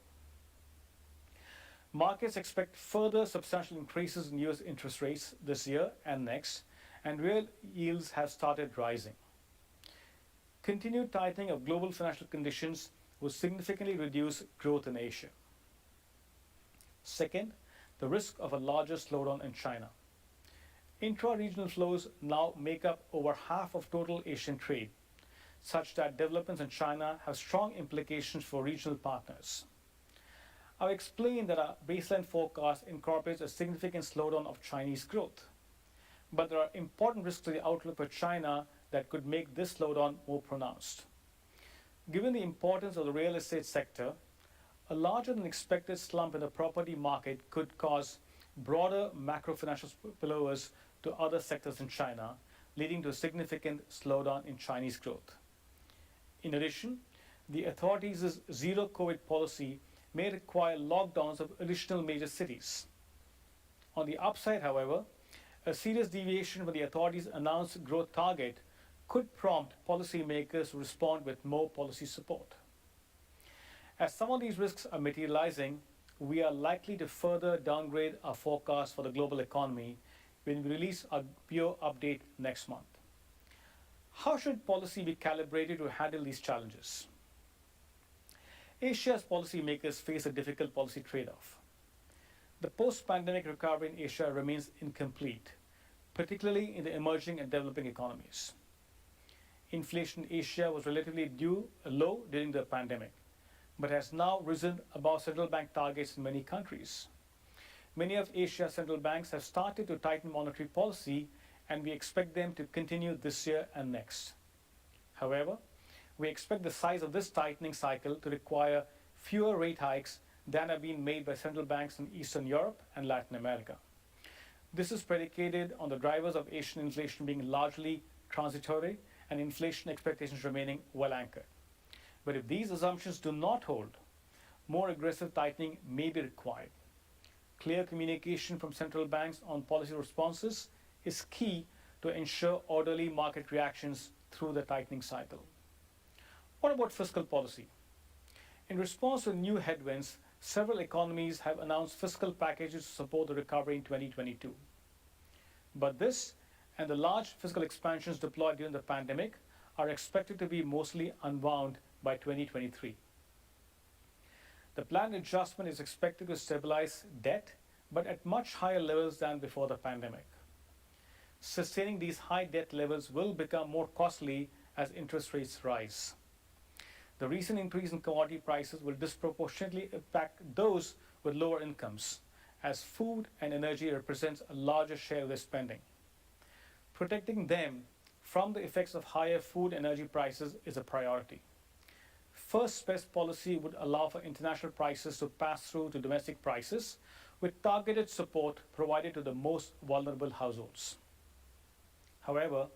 Markets expect further substantial increases in US interest rates this year and next, and real yields have started rising. Continued tightening of global financial conditions will significantly reduce growth in Asia. Second, the risk of a larger slowdown in China. Intra-regional flows now make up over half of total Asian trade, such that developments in China have strong implications for regional partners. I've explained that our baseline forecast incorporates a significant slowdown of Chinese growth. but there are important risks to the outlook for China that could make this slowdown more pronounced. Given the importance of the real estate sector, a larger than expected slump in the property market could cause broader macro-financial spillovers to other sectors in China, leading to a significant slowdown in Chinese growth. In addition, the authorities' zero-COVID policy may require lockdowns of additional major cities. On the upside, however, a serious deviation from the authorities' announced growth target could prompt policymakers to respond with more policy support. As some of these risks are materializing, we are likely to further downgrade our forecast for the global economy when we release our BIO update next month. How should policy be calibrated to handle these challenges? Asia's policymakers face a difficult policy trade-off. The post-pandemic recovery in Asia remains incomplete, particularly in the emerging and developing economies. Inflation in Asia was relatively low during the pandemic, but has now risen above central bank targets in many countries. Many of Asia's central banks have started to tighten monetary policy, and we expect them to continue this year and next. However, we expect the size of this tightening cycle to require fewer rate hikes than have been made by central banks in Eastern Europe and Latin America. This is predicated on the drivers of Asian inflation being largely transitory and inflation expectations remaining well anchored. But if these assumptions do not hold, more aggressive tightening may be required. Clear communication from central banks on policy responses is key to ensure orderly market reactions through the tightening cycle. What about fiscal policy? In response to new headwinds, several economies have announced fiscal packages to support the recovery in 2022. But this and the large fiscal expansions deployed during the pandemic are expected to be mostly unwound by 2023. The planned adjustment is expected to stabilize debt, but at much higher levels than before the pandemic. Sustaining these high debt levels will become more costly as interest rates rise. The recent increase in commodity prices will disproportionately impact those with lower incomes, as food and energy represents a larger share of their spending. Protecting them from the effects of higher food and energy prices is a priority. First best policy would allow for international prices to pass through to domestic prices, with targeted support provided to the most vulnerable households. However,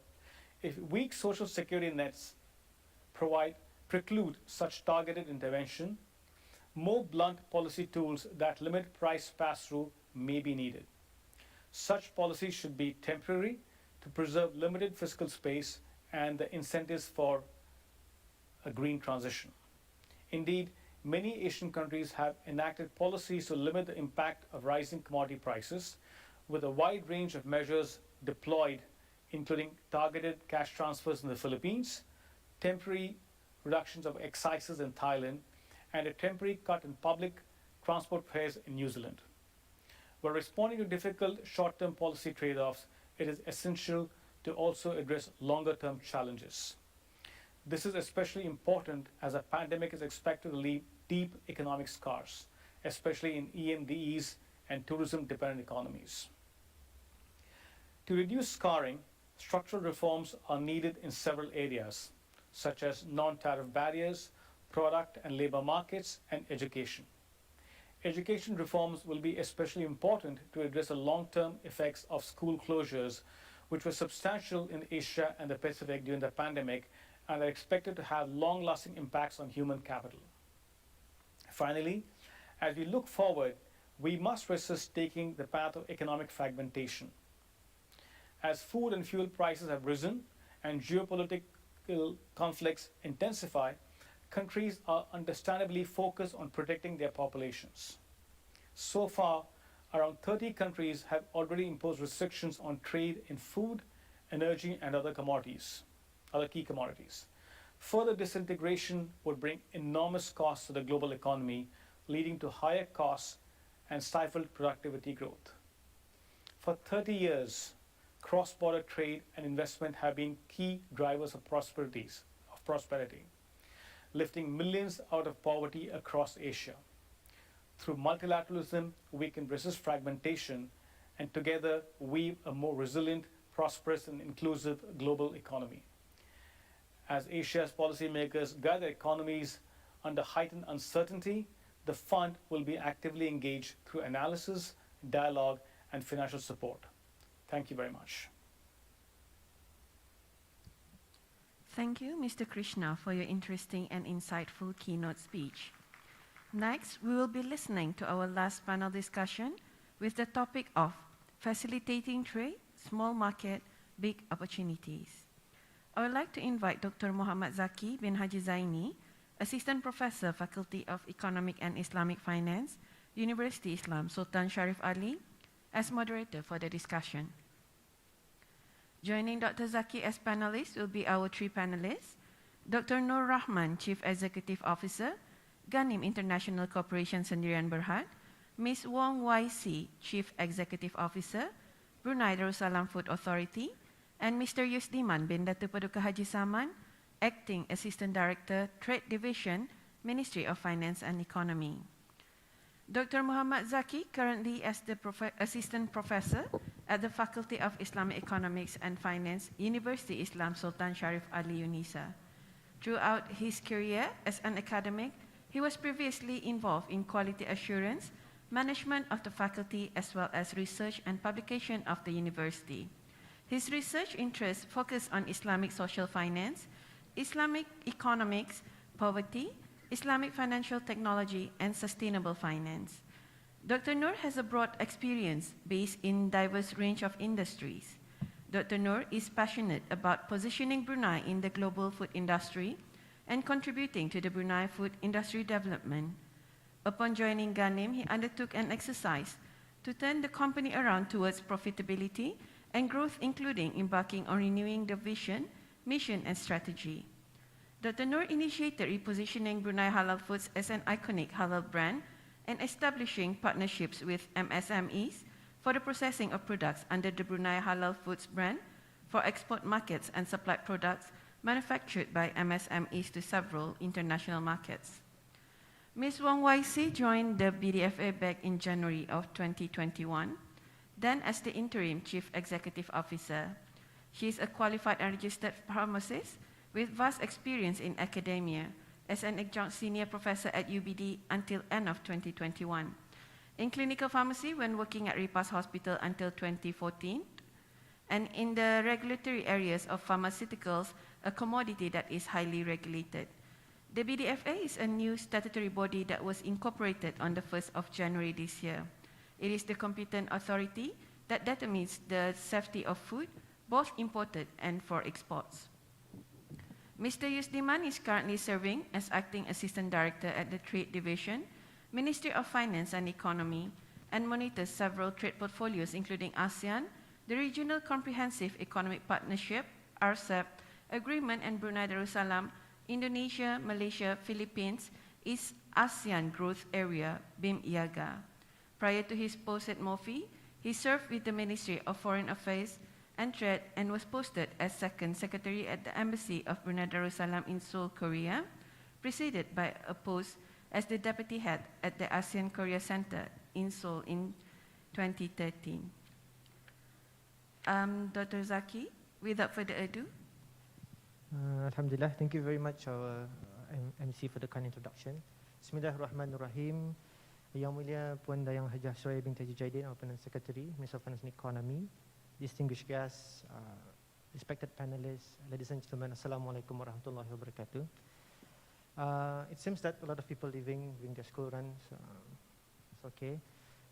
if weak social security nets preclude such targeted intervention, more blunt policy tools that limit price pass-through may be needed. Such policies should be temporary to preserve limited fiscal space and the incentives for a green transition. Indeed, many Asian countries have enacted policies to limit the impact of rising commodity prices, with a wide range of measures deployed, including targeted cash transfers in the Philippines, temporary reductions of excises in Thailand, and a temporary cut in public transport fares in New Zealand. While responding to difficult short-term policy trade-offs, it is essential to also address longer-term challenges. This is especially important as a pandemic is expected to leave deep economic scars, especially in EMDEs and tourism-dependent economies. To reduce scarring, structural reforms are needed in several areas, such as non-tariff barriers, product and labor markets, and education. Education reforms will be especially important to address the long-term effects of school closures, which were substantial in Asia and the Pacific during the pandemic and are expected to have long-lasting impacts on human capital. Finally, as we look forward, we must resist taking the path of economic fragmentation. As food and fuel prices have risen and geopolitical conflicts intensify, countries are understandably focused on protecting their populations. So far, around 30 countries have already imposed restrictions on trade in food, energy, and other key commodities. Further disintegration would bring enormous costs to the global economy, leading to higher costs and stifled productivity growth. For 30 years, cross-border trade and investment have been key drivers of prosperity, lifting millions out of poverty across Asia. Through multilateralism, we can resist fragmentation and together weave a more resilient, prosperous and inclusive global economy. As Asia's policymakers guide their economies under heightened uncertainty, the fund will be actively engaged through analysis, dialogue, and financial support. Thank you very much. Thank you, Mr. Krishna, for your interesting and insightful keynote speech. Next, we will be listening to our last panel discussion with the topic of facilitating trade, small market, big opportunities. I would like to invite Dr. Muhammad Zaki bin Haji Zaini, Assistant Professor, Faculty of Economic and Islamic Finance, University Islam Sultan Sharif Ali, as moderator for the discussion. Joining Dr. Zaki as panelists will be our three panelists: Dr. Nur Rahman, Chief Executive Officer, Ghanim International Corporation Sendirian Berhad, Ms. Wong YC, Chief Executive Officer, Brunei Darussalam Food Authority, and Mr. Yusdiman bin Datu Paduka Haji Saman, Acting Assistant Director, Trade Division, Ministry of Finance and Economy. Dr. Muhammad Zaki, currently as the Assistant Professor at the Faculty of Islamic Economics and Finance, University Islam Sultan Sharif Ali Unisa. Throughout his career as an academic, he was previously involved in quality assurance, management of the faculty, as well as research and publication of the university. His research interests focus on Islamic social finance, Islamic economics, poverty, Islamic financial technology, and sustainable finance. Dr. Nur has a broad experience based in diverse range of industries. Dr. Nur is passionate about positioning Brunei in the global food industry and contributing to the Brunei food industry development. Upon joining Ghanim, he undertook an exercise to turn the company around towards profitability and growth, including embarking on renewing the vision, mission, and strategy. Dr. Nur initiated repositioning Brunei Halal Foods as an iconic halal brand and establishing partnerships with MSMEs for the processing of products under the Brunei Halal Foods brand for export markets and supplied products manufactured by MSMEs to several international markets. Ms. Wong YC joined the BDFA back in January of 2021, then as the interim Chief Executive Officer. She is a qualified and registered pharmacist with vast experience in academia as an adjunct senior professor at UBD until end of 2021. In clinical pharmacy when working at Ripas Hospital until 2014, and in the regulatory areas of pharmaceuticals, a commodity that is highly regulated. The BDFA is a new statutory body that was incorporated on the 1st of January this year. It is the competent authority that determines the safety of food, both imported and for exports. Mr. Yusdiman is currently serving as Acting Assistant Director at the Trade Division, Ministry of Finance and Economy, and monitors several trade portfolios including ASEAN, the Regional Comprehensive Economic Partnership, RCEP, Agreement, and Brunei Darussalam, Indonesia, Malaysia, Philippines, East ASEAN Growth Area, BIM-IAGA. Prior to his post at MOFI, he served with the Ministry of Foreign Affairs and Trade and was posted as Second Secretary at the Embassy of Brunei Darussalam in Seoul, Korea, preceded by a post as the Deputy Head at the ASEAN Korea Center in Seoul in 2013. Dr. Zaki, without further ado. Alhamdulillah, thank you very much, our MC, for the kind introduction. Bismillahirrahmanirrahim. Yang Mulia Puan Dayang Hajah Suraya binti Haji Jaidin, our Permanent Secretary, Minister of Finance and Economy, distinguished guests, respected panelists, ladies and gentlemen, Assalamualaikum warahmatullahi wabarakatuh. It seems that a lot of people leaving during their school runs. It's okay.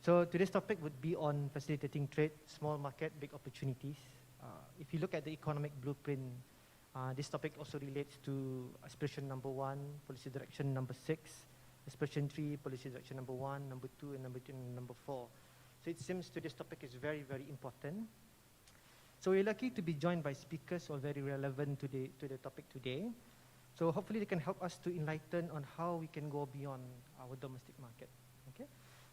So today's topic would be on facilitating trade, small market, big opportunities. If you look at the economic blueprint, this topic also relates to aspiration number 1, policy direction number 6, aspiration 3, policy direction number 1, number 2, and number 2, and number 4. So it seems today's topic is very, very important. So we're lucky to be joined by speakers who are very relevant to the topic today. So hopefully they can help us to enlighten on how we can go beyond our domestic market. Okay.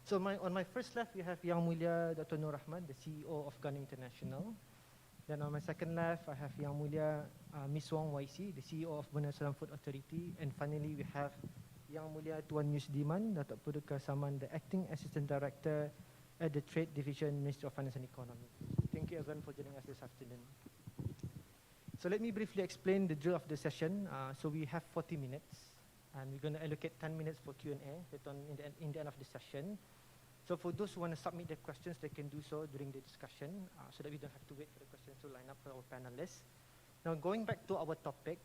So on my first left, we have Yang Mulia Dr. Nur Rahman, the CEO of Ghanim International. Then on my second left, I have Yang Mulia Ms. Wong YC, the CEO of Brunei Darussalam Food Authority. And finally, we have Yang Mulia Tuan Yusdiman, Datuk Paduka Saman, the Acting Assistant Director at the Trade Division, Ministry of Finance and Economy. Thank Thank you everyone for joining us this afternoon. So let me briefly explain the drill of the session. So we have 40 minutes, and we're going to allocate 10 minutes for Q&A later on in the end of the session. So for those who want to submit their questions, they can do so during the discussion, so that we don't have to wait for the questions to line up for our panelists. Now, going back to our topic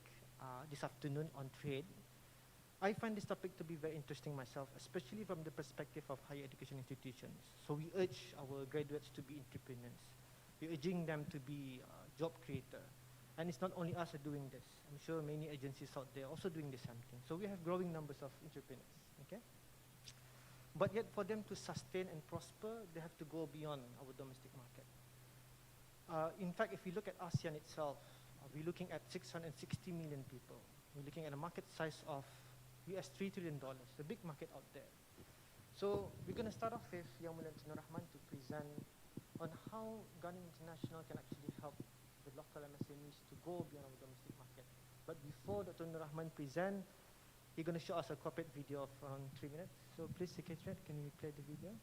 this afternoon on trade, I find this topic to be very interesting myself, especially from the perspective of higher education institutions. So we urge our graduates to be entrepreneurs. We're urging them to be job creator. And it's not only us doing this. I'm sure many agencies out there also doing the same thing. So we have growing numbers of entrepreneurs, okay? But yet for them to sustain and prosper, they have to go beyond our domestic market. In fact, if we look at ASEAN itself, we're looking at 660 million people. We're looking at a market size of US $3 trillion, a big market out there. So we're going to start off with Yang Mulia Nur Rahman to present on how Ghana International can actually help the local MSMEs to go beyond our domestic market. But before Dr. Nur Rahman present, he's going to show us a corporate video of around 3 minutes. So please, Secretary, can you play the video?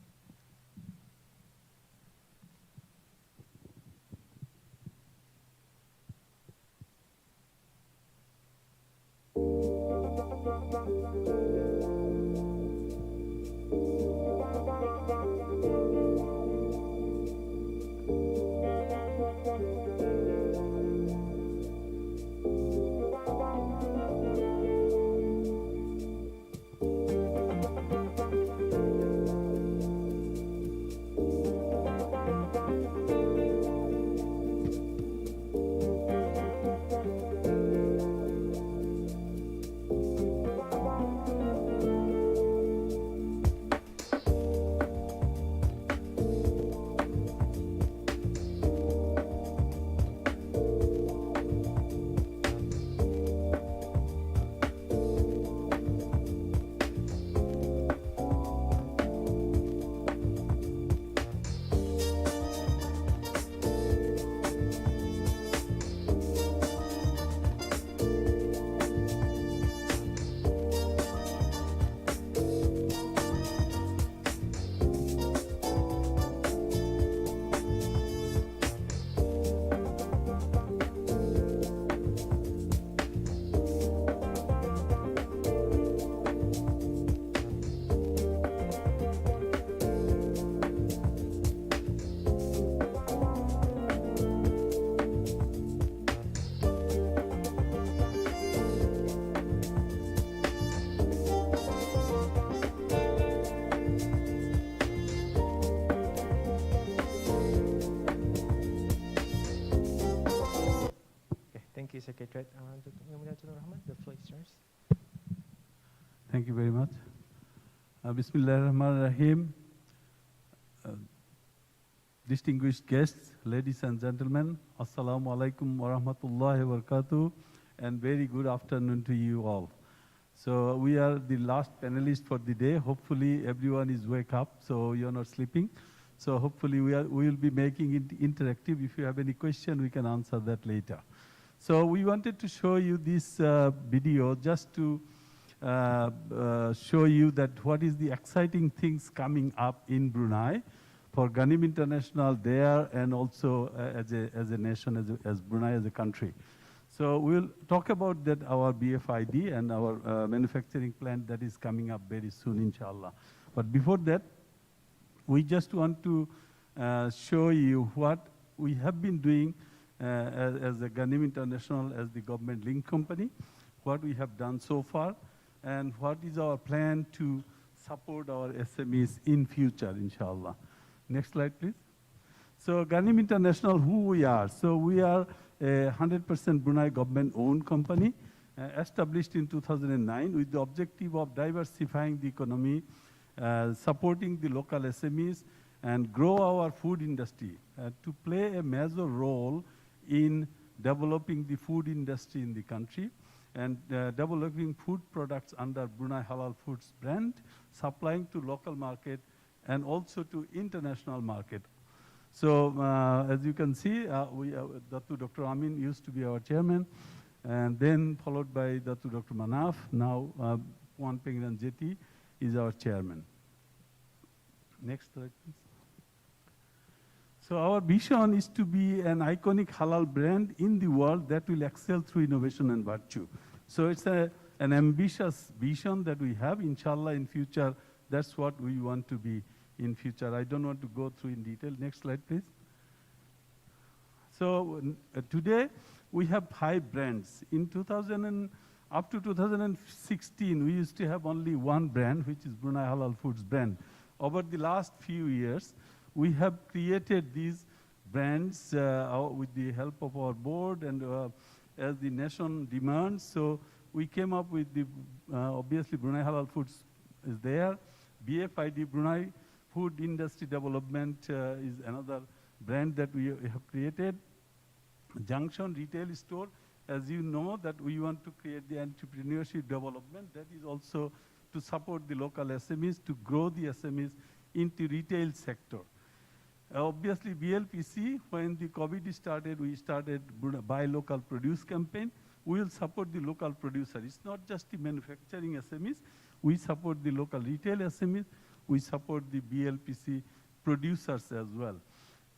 Thank you, Secretary. Dr. Yang Mulia Nur Rahman, the floor is yours. Thank you very much. Bismillahirrahmanirrahim. Distinguished guests, ladies and gentlemen, Assalamu alaikum wa rahmatullahi wa barakatuh, and very good afternoon to you all. So we are the last panelist for the day. Hopefully everyone is wake up, so you're not sleeping. So hopefully we will be making it interactive. If you have any question, we can answer that later. So we wanted to show you this video just to show you that what is the exciting things coming up in Brunei for Ghanim International there, and also as a nation, as Brunei as a country. So we'll talk about that, our BFID and our manufacturing plant that is coming up very soon, inshallah. But before that, we just want to show you what we have been doing as a Ghanim International, as the government link company, what we have done so far, and what is our plan to support our SMEs in future, inshallah. Next slide, please. So Ghanim International, who we are. So we are a 100% Brunei government-owned company, established in 2009 with the objective of diversifying the economy, supporting the local SMEs, and grow our food industry to play a major role in developing the food industry in the country, and developing food products under Brunei Halal Foods brand, supplying to local market and also to international market. So as you can see, Dr. Amin used to be our chairman, and then followed by Dr. Manaf. Now Puan Pengran Jeti is our chairman. Next slide, please. So our vision is to be an iconic halal brand in the world that will excel through innovation and virtue. So it's an ambitious vision that we have. Inshallah, in future, that's what we want to be in future. I don't want to go through in detail. Next slide, please. So today, we have 5 brands. In 2000 and up to 2016, we used to have only one brand, which is Brunei Halal Foods brand. Over the last few years, we have created these brands with the help of our board and as the nation demands. So we came up with the, obviously Brunei Halal Foods is there. BFID, Brunei Food Industry Development is another brand that we have created. Junction Retail Store, as you know, that we want to create the entrepreneurship development. That is also to support the local SMEs, to grow the SMEs into retail sector. Obviously, BLPC, when the COVID started, we started Buy Local Produce campaign. We will support the local producer. It's not just the manufacturing SMEs. We support the local retail SMEs. We support the BLPC producers as well.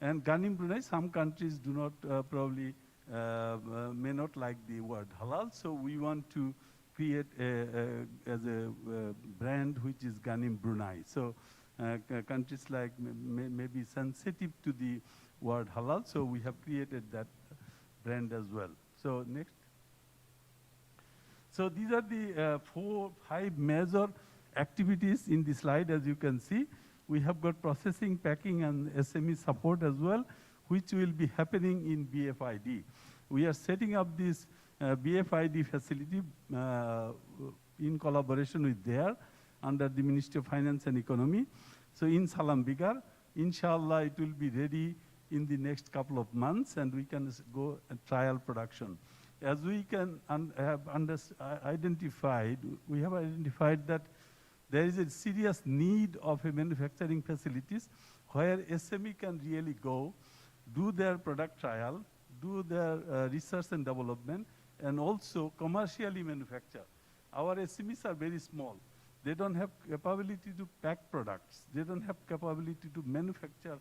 And Ganim Brunei, some countries do not probably may not like the word halal, so we want to create as a brand which is Ganim Brunei. So countries like may be sensitive to the word halal, so we have created that brand as well. So next. So these are the 5 major activities in the slide, as you can see. We have got processing, packing, and SME support as well, which will be happening in BFID. We are setting up this BFID facility in collaboration with DARE under the Ministry of Finance and Economy. So in Salam Bigar, inshallah, it will be ready in the next couple of months, and we can go and trial production. As we can have identified, we have identified that there is a serious need of a manufacturing facilities where SME can really go, do their product trial, do their research and development, and also commercially manufacture. Our SMEs are very small. They don't have capability to pack products. They don't have capability to manufacture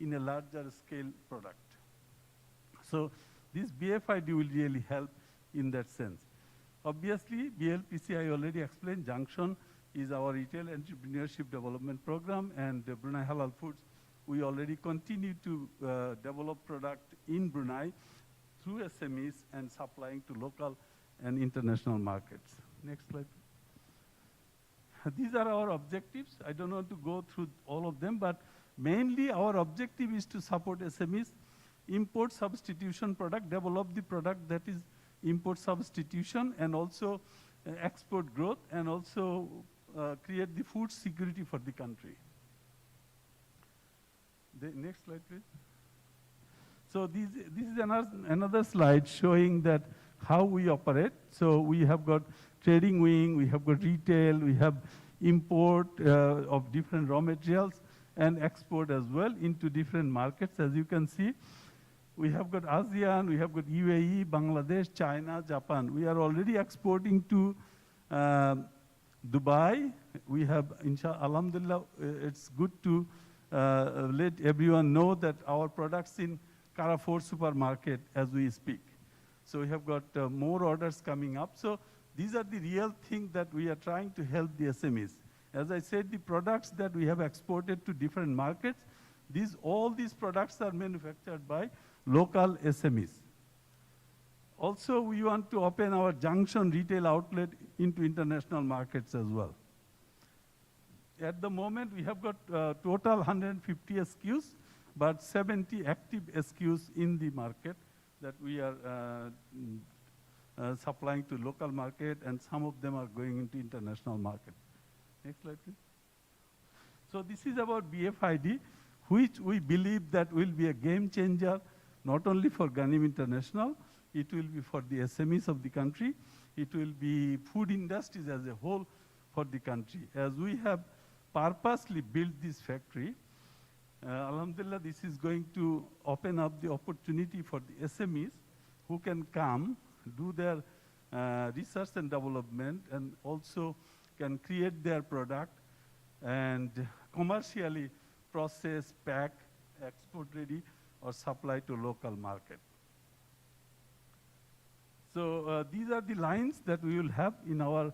in a larger scale product. So this BFID will really help in that sense. Obviously, BLPC, I already explained, Junction is our retail entrepreneurship development program, and Brunei Halal Foods, we already continue to develop product in Brunei through SMEs and supplying to local and international markets. Next slide. These are our objectives. I don't want to go through all of them, but mainly our objective is to support SMEs, import substitution product, develop the product that is import substitution, and also export growth, and also create the food security for the country. The next slide, please. So this is another slide showing that how we operate. So we have got trading wing, we have got retail, we have import of different raw materials, and export as well into different markets. As you can see, we have got ASEAN, we have got UAE, Bangladesh, China, Japan. We are already exporting to Dubai. We have, alhamdulillah, it's good to let everyone know that our products in Carrefour supermarket as we speak. So we have got more orders coming up. So these are the real things that we are trying to help the SMEs. As I said, the products that we have exported to different markets, all these products are manufactured by local SMEs. Also, we want to open our Junction retail outlet into international markets as well. At the moment, we have got total 150 SKUs, but 70 active SKUs in the market that we are supplying to local market, and some of them are going into international market. Next slide, please. So this is about BFID, which we believe that will be a game changer, not only for Ganim International, it will be for the SMEs of the country, it will be food industries as a whole for the country. As we have purposely built this factory, alhamdulillah, this is going to open up the opportunity for the SMEs who can come, do their research and development, and also can create their product and commercially process, pack, export ready or supply to local market. So these are the lines that we will have in our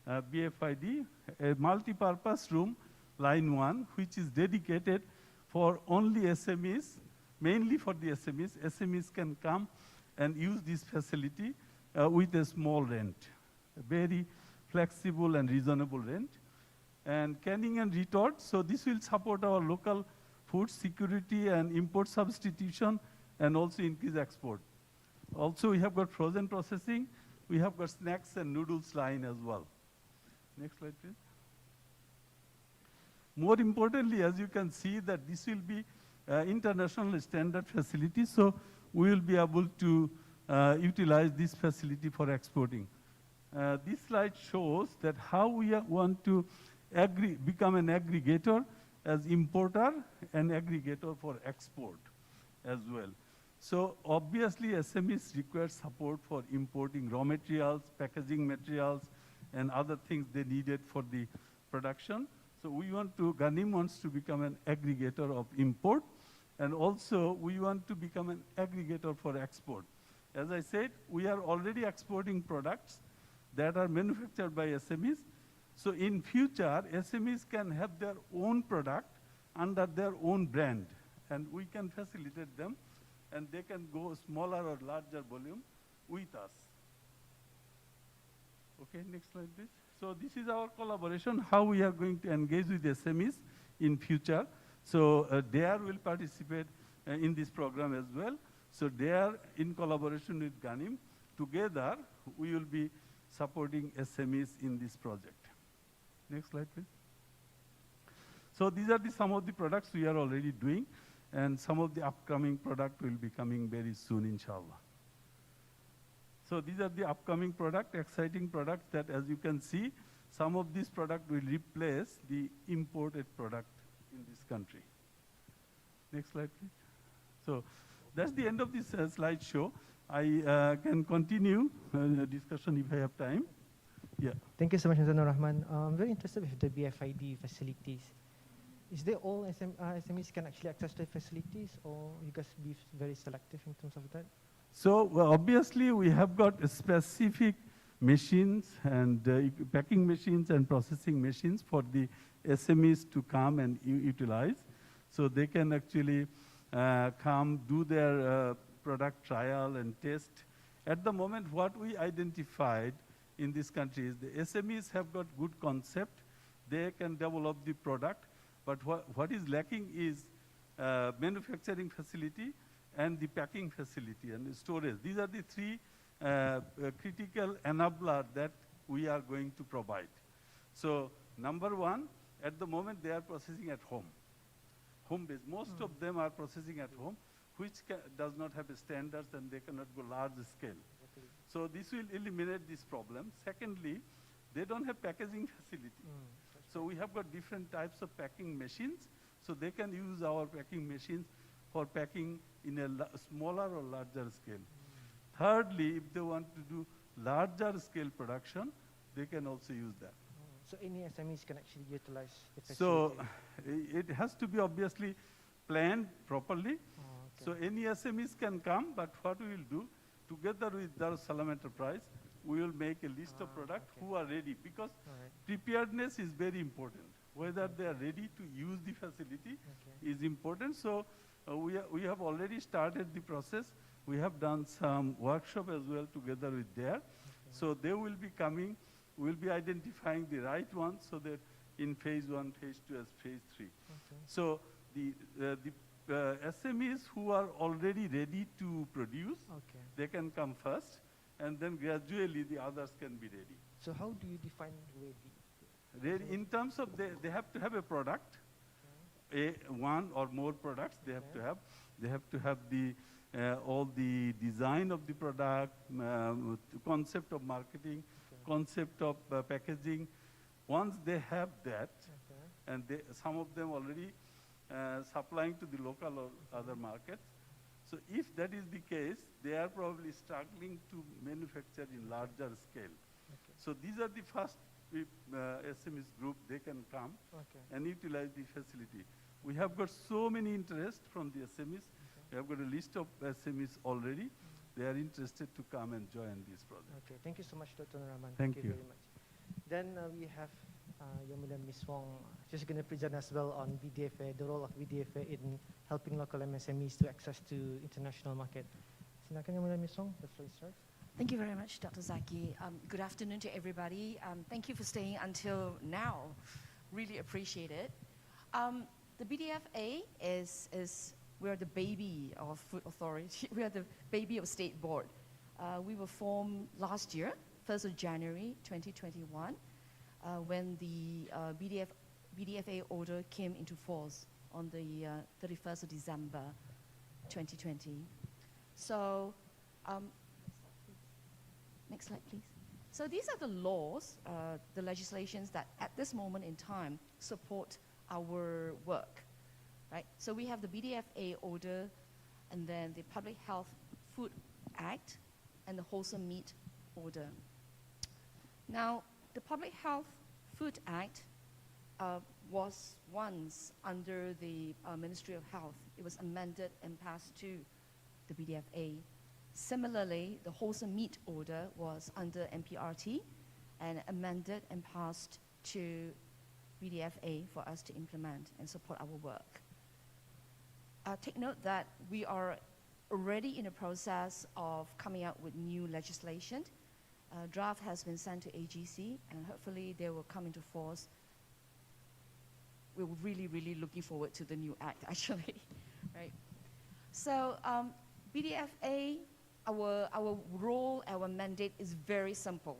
BFID, a multi-purpose room, line 1, which is dedicated for only SMEs, mainly for the SMEs. SMEs can come and use this facility with a small rent, a very flexible and reasonable rent. And canning and retort, so this will support our local food security and import substitution and also increase export. Also, we have got frozen processing. We have got snacks and noodles line as well. Next slide, please. More importantly, as you can see, that this will be international standard facility, so we will be able to utilize this facility for exporting. This slide shows that how we want to become an aggregator as importer and aggregator for export as well. So obviously SMEs require support for importing raw materials, packaging materials, and other things they needed for the production. So we want to, Ganim wants to become an aggregator of import, and also we want to become an aggregator for export. As I said, we are already exporting products that are manufactured by SMEs. So in future, SMEs can have their own product under their own brand, and we can facilitate them, and they can go smaller or larger volume with us. Okay, next slide, please. So this is our collaboration, how we are going to engage with SMEs in future. So DARE will participate in this program as well. So DARE, in collaboration with Ganim, together we will be supporting SMEs in this project. Next slide, please. So these are some of the products we are already doing, and some of the upcoming product will be coming very soon, inshallah. So these are the upcoming product, exciting products that, as you can see, some of these products will replace the imported product in this country. Next slide, please. So that's the end of this slideshow. I can continue the discussion if I have time. Yeah. Thank you so much, Mr. Nur Rahman. I'm very interested with the BFID facilities. Is there all SMEs can actually access the facilities, or you guys be very selective in terms of that? So well, obviously we have got specific machines and packing machines and processing machines for the SMEs to come and utilize. So they can actually come do their product trial and test. At the moment, what we identified in this country is the SMEs have got good concept. They can develop the product, but what is lacking is manufacturing facility and the packing facility and the storage. These are the three critical enablers that we are going to provide. So number one, at the moment they are processing at home. Home-based. Most of them are processing at home, which does not have standards and they cannot go large scale. So this will eliminate this problem. Secondly, they don't have packaging facility. So we have got different types of packing machines. So they can use our packing machines for packing in a smaller or larger scale. Thirdly, if they want to do larger scale production, they can also use that. So any SMEs can actually utilize the facility? So it has to be obviously planned properly. Okay. So any SMEs can come, but what we will do, together with Dar es Salaam Enterprise, we will make a list of products who are ready, because preparedness is very important. Whether they are ready to use the facility is important. So we have already started the process. We have done some workshop as well together with DARE. So they will be coming, we'll be identifying the right ones so that in phase 1, phase 2, as phase 3. So the SMEs who are already ready to produce, they can come first, and then gradually the others can be ready. So how do you define ready? Ready in terms of they have to have a product, one or more products they have to have. They have to have the all the design of the product, concept of marketing, concept of packaging. Once they have that, and some of them already supplying to the local or other markets. So if that is the case, they are probably struggling to manufacture in larger scale. So these are the first SMEs group, they can come and utilize the facility. We have got so many interest from the SMEs. We have got a list of SMEs already. They are interested to come and join this project. Okay, thank you so much, Dr. Rahman. Thank you. very much. Then we have Yang Mulia Ms. Wong. She's going to present as well on BDFA, the role of BDFA in helping local MSMEs to access to international market. Silakan Yang Mulia Ms. Wong, the floor is yours. Thank you very much, Dr. Zaki. Good afternoon to everybody. Thank you for staying until now. Really appreciate it. The BDFA we're the baby of Food Authority. We are the baby of State Board. We were formed last year, 1st of January 2021, when the BDFA order came into force on the 31st of December 2020. So, next slide, please. So these are the laws, the legislations that at this moment in time support our work, right? So we have the BDFA order, and then the Public Health Food Act, and the Wholesome Meat Order. Now, the Public Health Food Act was once under the Ministry of Health. It was amended and passed to the BDFA. Similarly, the Wholesome Meat Order was under MPRT and amended and passed to BDFA for us to implement and support our work. Take note that we are already in the process of coming out with new legislation. Draft has been sent to AGC, and hopefully they will come into force. We're really, really looking forward to the new act, actually, right? So BDFA, our role, our mandate is very simple.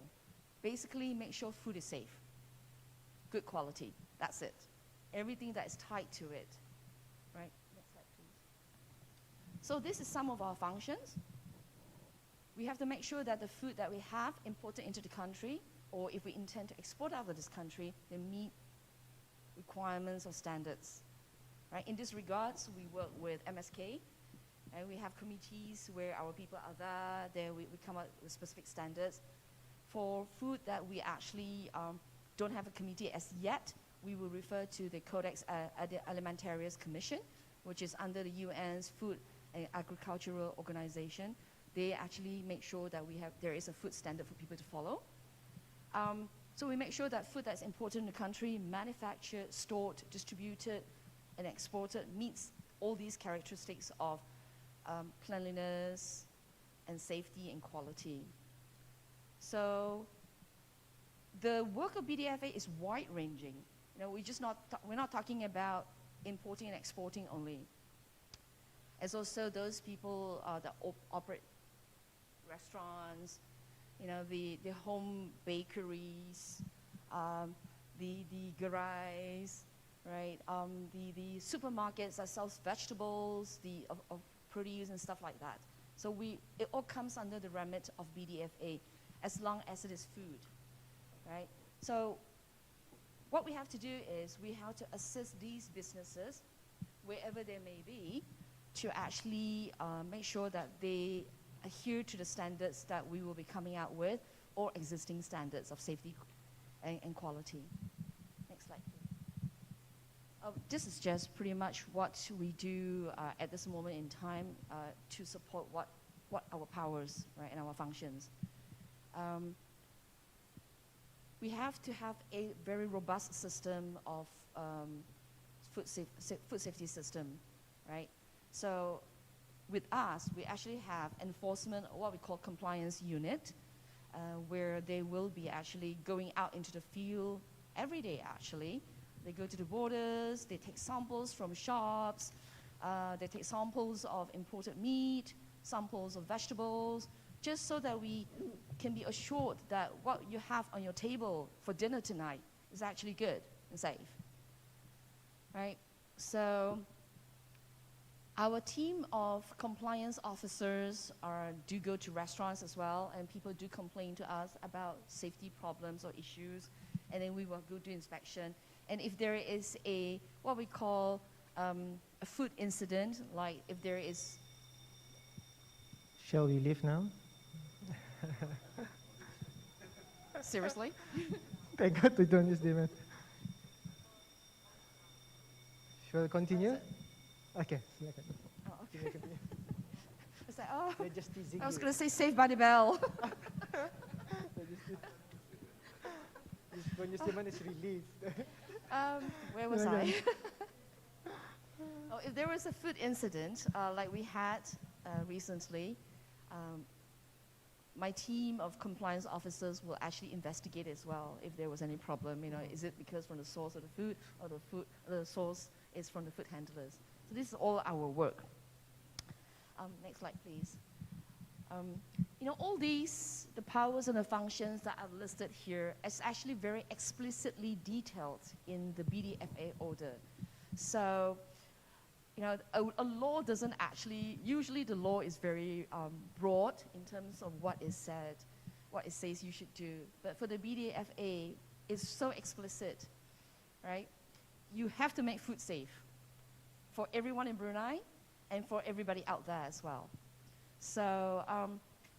Basically, make sure food is safe, good quality, that's it. Everything that is tied to it, right? Next slide, please. So this is some of our functions. We have to make sure that the food that we have imported into the country, or if we intend to export out of this country, they meet requirements or standards, right? In this regards, we work with MSK, and we have committees where our people are there we come up with specific standards. For food that we actually don't have a committee as yet, we will refer to the Codex Alimentarius Commission, which is under the UN's Food and Agricultural Organization. They actually make sure that there is a food standard for people to follow. So we make sure that food that's imported in the country, manufactured, stored, distributed, and exported meets all these characteristics of cleanliness and safety and quality. So the work of BDFA is wide-ranging. You know, we're not talking about importing and exporting only. It's also those people that operate restaurants, you know, the home bakeries, the garages, right? The supermarkets that sells vegetables, of produce and stuff like that. So it all comes under the remit of BDFA, as long as it is food, right? So what we have to do is we have to assist these businesses, wherever they may be, to actually make sure that they adhere to the standards that we will be coming out with, or existing standards of safety and quality. Next slide, please. This is just pretty much what we do at this moment in time to support what our powers, right, and our functions. We have to have a very robust system of food safety system, right? So with us, we actually have enforcement, what we call compliance unit, where they will be actually going out into the field every day, actually. They go to the borders, they take samples from shops, they take samples of imported meat, samples of vegetables, just so that we can be assured that what you have on your table for dinner tonight is actually good and safe, right? So our team of compliance officers do go to restaurants as well, and people do complain to us about safety problems or issues, and then we will go do inspection. And if there is what we call a food incident, like if there is... Shall we leave now? Seriously? Thank God we don't use them. Shall I continue? Okay, silakan. Oh, okay. It's like, oh, They're just teasing I was you. going to say Saved by the Bell. This punya statement is released. Where was I? Oh, if there was a food incident like we had recently, my team of compliance officers will actually investigate as well if there was any problem. You know, is it because from the source of the food, or the source is from the food handlers? So this is all our work. Next slide, please. You know, all these, the powers and the functions that I've listed here, is actually very explicitly detailed in the BDFA order. So, you know, a law doesn't actually, usually the law is very broad in terms of what is said, what it says you should do. But for the BDFA, it's so explicit, right? You have to make food safe for everyone in Brunei and for everybody out there as well. So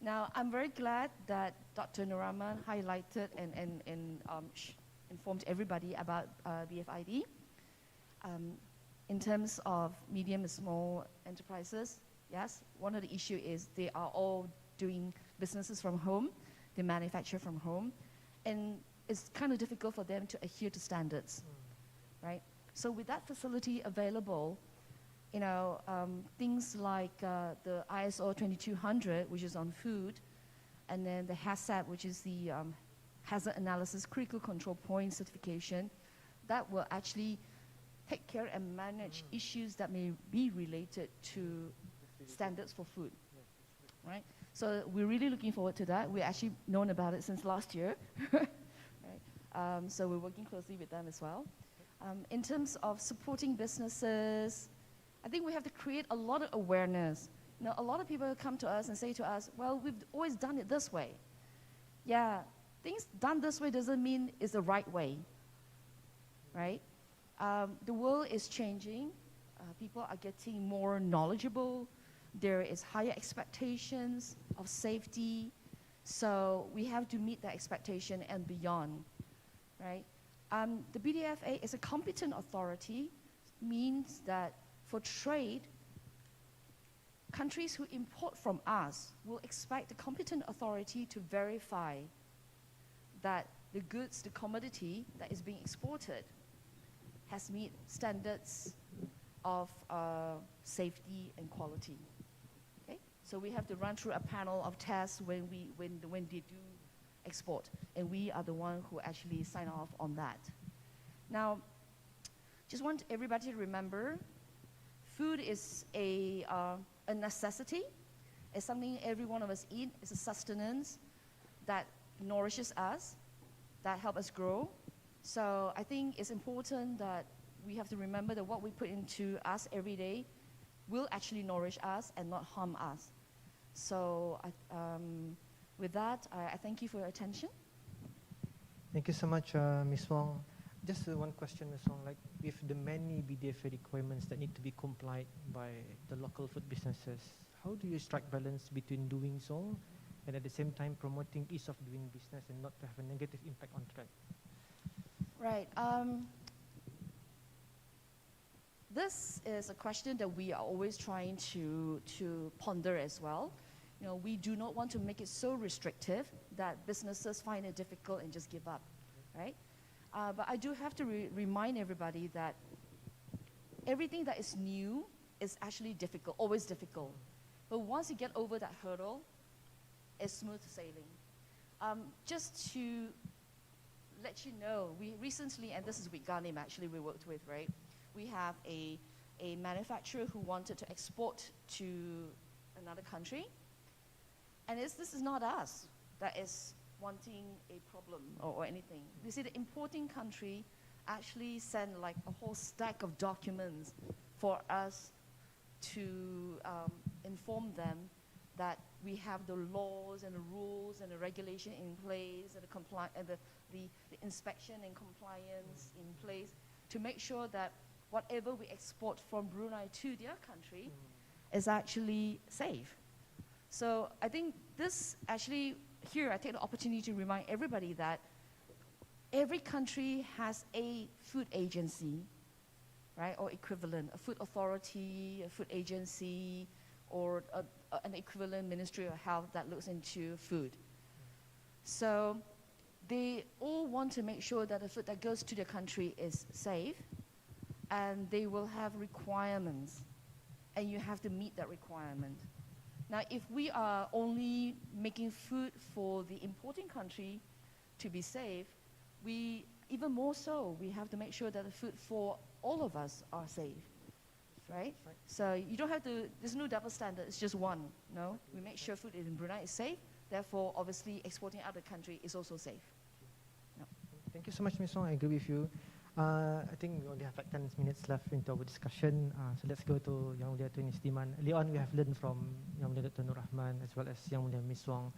now I'm very glad that Dr. Nuraman highlighted and informed everybody about BFID. In terms of medium and small enterprises, yes, one of the issues is they are all doing businesses from home, they manufacture from home, and it's kind of difficult for them to adhere to standards, right? So with that facility available, you know, things like the ISO 2200, which is on food, and then the HACCP, which is the Hazard Analysis Critical Control Point certification, that will actually take care and manage issues that may be related to standards for food, right? So we're really looking forward to that. We've actually known about it since last year, right? So we're working closely with them as well. In terms of supporting businesses, I think we have to create a lot of awareness. You know, a lot of people come to us and say to us, well, we've always done it this way. Yeah, things done this way doesn't mean it's the right way, right? The world is changing. People are getting more knowledgeable. There is higher expectations of safety. So we have to meet that expectation and beyond, right? The BDFA is a competent authority, means that for trade, countries who import from us will expect the competent authority to verify that the goods, the commodity that is being exported has met standards of safety and quality. Okay? So we have to run through a panel of tests when they do export, and we are the one who actually sign off on that. Now, just want everybody to remember, food is a necessity. It's something every one of us eat. It's a sustenance that nourishes us, that helps us grow. So I think it's important that we have to remember that what we put into us every day will actually nourish us and not harm us. So with that, I thank you for your attention. Thank you so much, Ms. Wong. Just one question, Ms. Wong, like with the many BDFA requirements that need to be complied by the local food businesses, how do you strike balance between doing so and at the same time promoting ease of doing business and not to have a negative impact on trade? Right. This is a question that we are always trying to ponder as well. You know, we do not want to make it so restrictive that businesses find it difficult and just give up, right? But I do have to remind everybody that everything that is new is actually difficult, always difficult. But once you get over that hurdle, it's smooth sailing. Just to let you know, we recently, and this is with Ghanim actually we worked with, right? We have a manufacturer who wanted to export to another country. And this is not us that is wanting a problem or anything. You see, the importing country actually sent like a whole stack of documents for us to inform them that we have the laws and the rules and the regulation in place and the inspection and compliance in place to make sure that whatever we export from Brunei to their country is actually safe. So I think this actually, here I take the opportunity to remind everybody that every country has a food agency, right, or equivalent, a food authority, a food agency, or an equivalent Ministry of Health that looks into food. So they all want to make sure that the food that goes to the country is safe, and they will have requirements, and you have to meet that requirement. Now, if we are only making food for the importing country to be safe, even more so, we have to make sure that the food for all of us are safe, right? So you don't have to, there's no double standard, it's just one, no? We make sure food in Brunei is safe, therefore, obviously, exporting out of the country is also safe. No. Thank you so much, Ms. Song. I agree with you. I think we only have like 10 minutes left into our discussion. So let's go to Yang Mulia Tun Istiman. Early on, we have learned from Yang Mulia Dr. Nur Rahman as well as Yang Mulia Ms. Wong,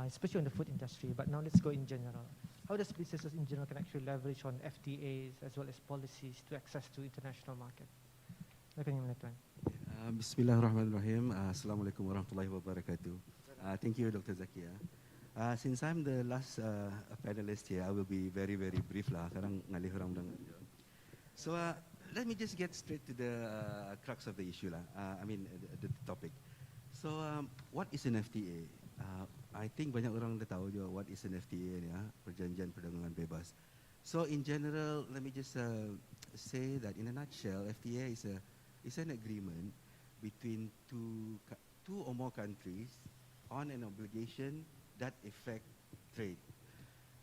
especially on the food industry. But now let's go in general. How does businesses in general can actually leverage on FTAs as well as policies to access to international market? Bismillahirrahmanirrahim. Assalamualaikum warahmatullahi wabarakatuh. Thank you, Dr. Zakia. Since I'm the last panelist here, I will be very, very brief lah. So let me just get straight to the crux of the issue lah. The topic. So what is an FTA? I think banyak orang dah tahu juga what is an FTA ni, Perjanjian Perdagangan Bebas. So in general, let me just say that in a nutshell, FTA is an agreement between two or more countries on an obligation that affect trade.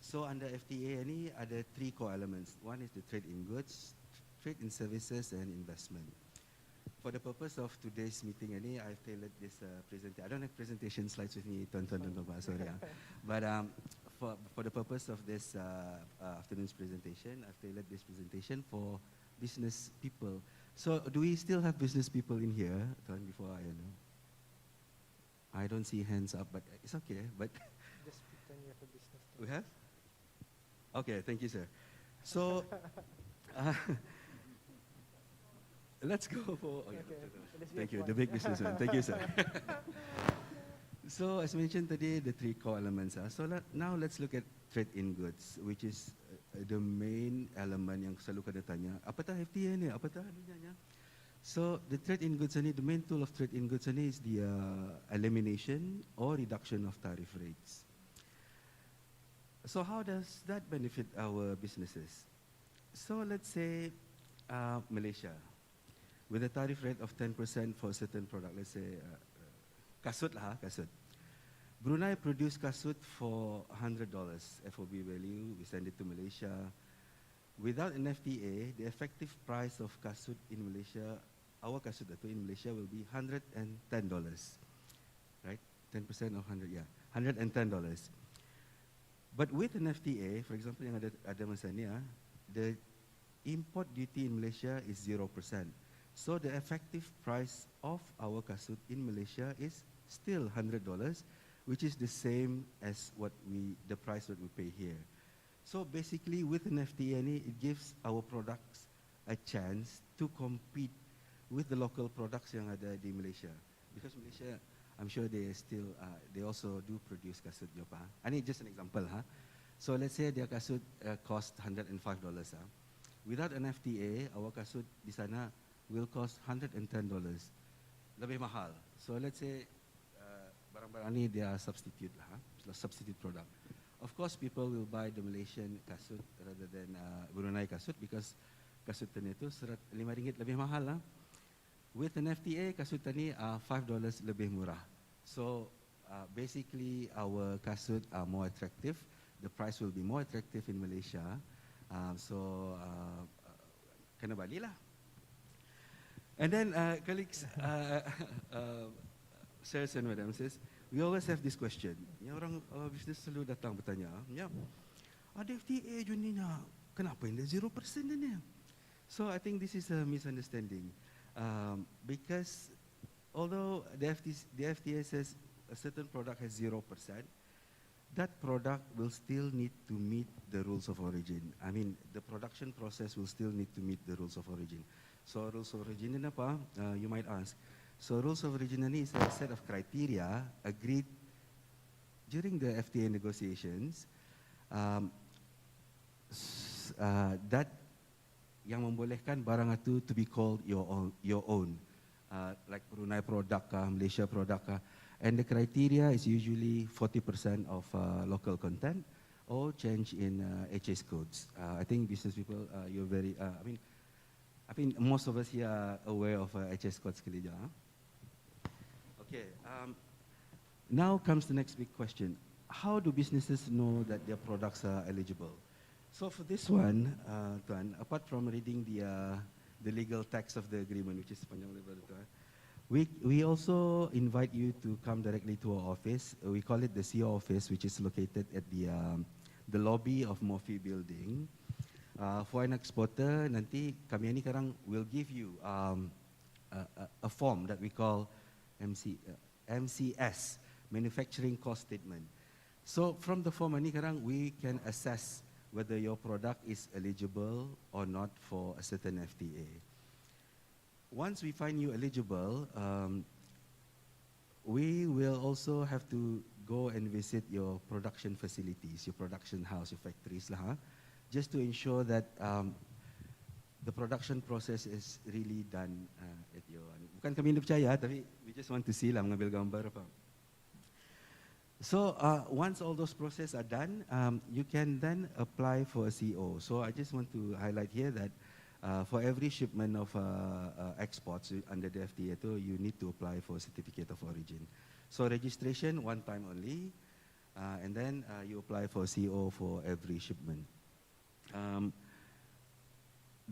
So under FTA ni ada three core elements. One is the trade in goods, trade in services, and investment. For the purpose of today's meeting ini, I've tailored this presentation. I don't have presentation slides with me, tuan-tuan dan puan-puan, sorry. But for the purpose of this afternoon's presentation, I've tailored this presentation for business people. So do we still have business people in here, tuan, before I know? I don't see hands up, but it's okay. But just pretend you have a business. We have? Okay, thank you, sir. So let's go for. Okay. Thank you, the big businessman. Thank you, sir. So as mentioned today, the three core elements. So now let's look at trade in goods, which is the main element yang selalu kada tanya. Apatah FTA ni? Apatah dunia? So the trade in goods ini, the main tool of trade in goods ini is the elimination or reduction of tariff rates. So how does that benefit our businesses? So let's say Malaysia, with a tariff rate of 10% for a certain product, let's say kasut lah, kasut. Brunei produce kasut for $100 FOB value, we send it to Malaysia. Without an FTA, the effective price of kasut in Malaysia, our kasut in Malaysia will be $110, right? 10% of 100, yeah, $110. But with an FTA, for example, yang ada masa ni, the import duty in Malaysia is 0%. So the effective price of our kasut in Malaysia is still $100, which is the same as the price that we pay here. So basically, with an FTA, it gives our products a chance to compete with the local products yang ada di Malaysia. Because Malaysia, I'm sure they also do produce kasut Jopa. I need just an example. So let's say their kasut cost $105. Without an FTA, our kasut di sana will cost $110. Lebih mahal. So let's say barang-barang ni they are substitute substitute product. Of course, people will buy the Malaysian kasut rather than Brunei kasut because kasut tani itu RM5 lebih mahal lah. With an FTA, kasut tani $5 lebih murah. So basically, our kasut are more attractive. The price will be more attractive in Malaysia. So kena balik lah. And then colleagues, sirs and madams, we always have this question. Yang orang bisnes selalu datang bertanya, ya, ada FTA juninya, kenapa ini 0% ini? So I think this is a misunderstanding. Because although the FTA says a certain product has 0%, that product will still need to meet the rules of origin. I mean, the production process will still need to meet the rules of origin. So rules of origin ini apa? You might ask. So rules of origin ini is a set of criteria agreed during the FTA negotiations that yang membolehkan barang itu to be called your own. Like Brunei product kah, Malaysia product kah. And the criteria is usually 40% of local content or change in HS codes. I think business people, you're very, I think most of us here are aware of HS codes. Okay, now comes the next big question. How do businesses know that their products are eligible? So for this one, Tuan, apart from reading the legal text of the agreement, which is panjang lebar itu, we also invite you to come directly to our office. We call it the CEO office, which is located at the lobby of Mofi Building. For an exporter, nanti kami ni sekarang will give you a form that we call MCS, Manufacturing Cost Statement. So from the form ni sekarang, we can assess whether your product is eligible or not for a certain FTA. Once we find you eligible, we will also have to go and visit your production facilities, your production house, your factories lah, just to ensure that the production process is really done at your. Bukan kami tidak percaya, tapi we just want to see lah, mengambil gambar apa. So once all those processes are done, you can then apply for a CO. So I just want to highlight here that for every shipment of exports under the FTA, you need to apply for a certificate of origin. So registration one time only, and then you apply for a CO for every shipment.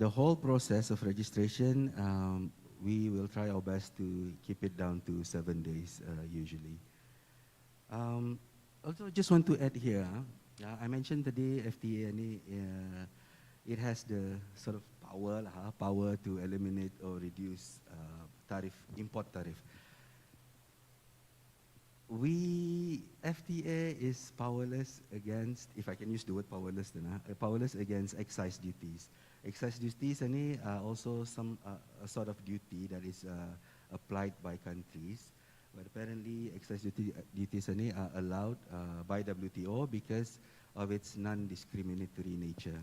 The whole process of registration, we will try our best to keep it down to 7 days usually. Also, just want to add here, I mentioned today FTA, it has the sort of power to eliminate or reduce import tariff. FTA is powerless against, if I can use the word powerless, powerless against excise duties. Excise duties are also a sort of duty that is applied by countries. But apparently, excise duties are allowed by WTO because of its non-discriminatory nature.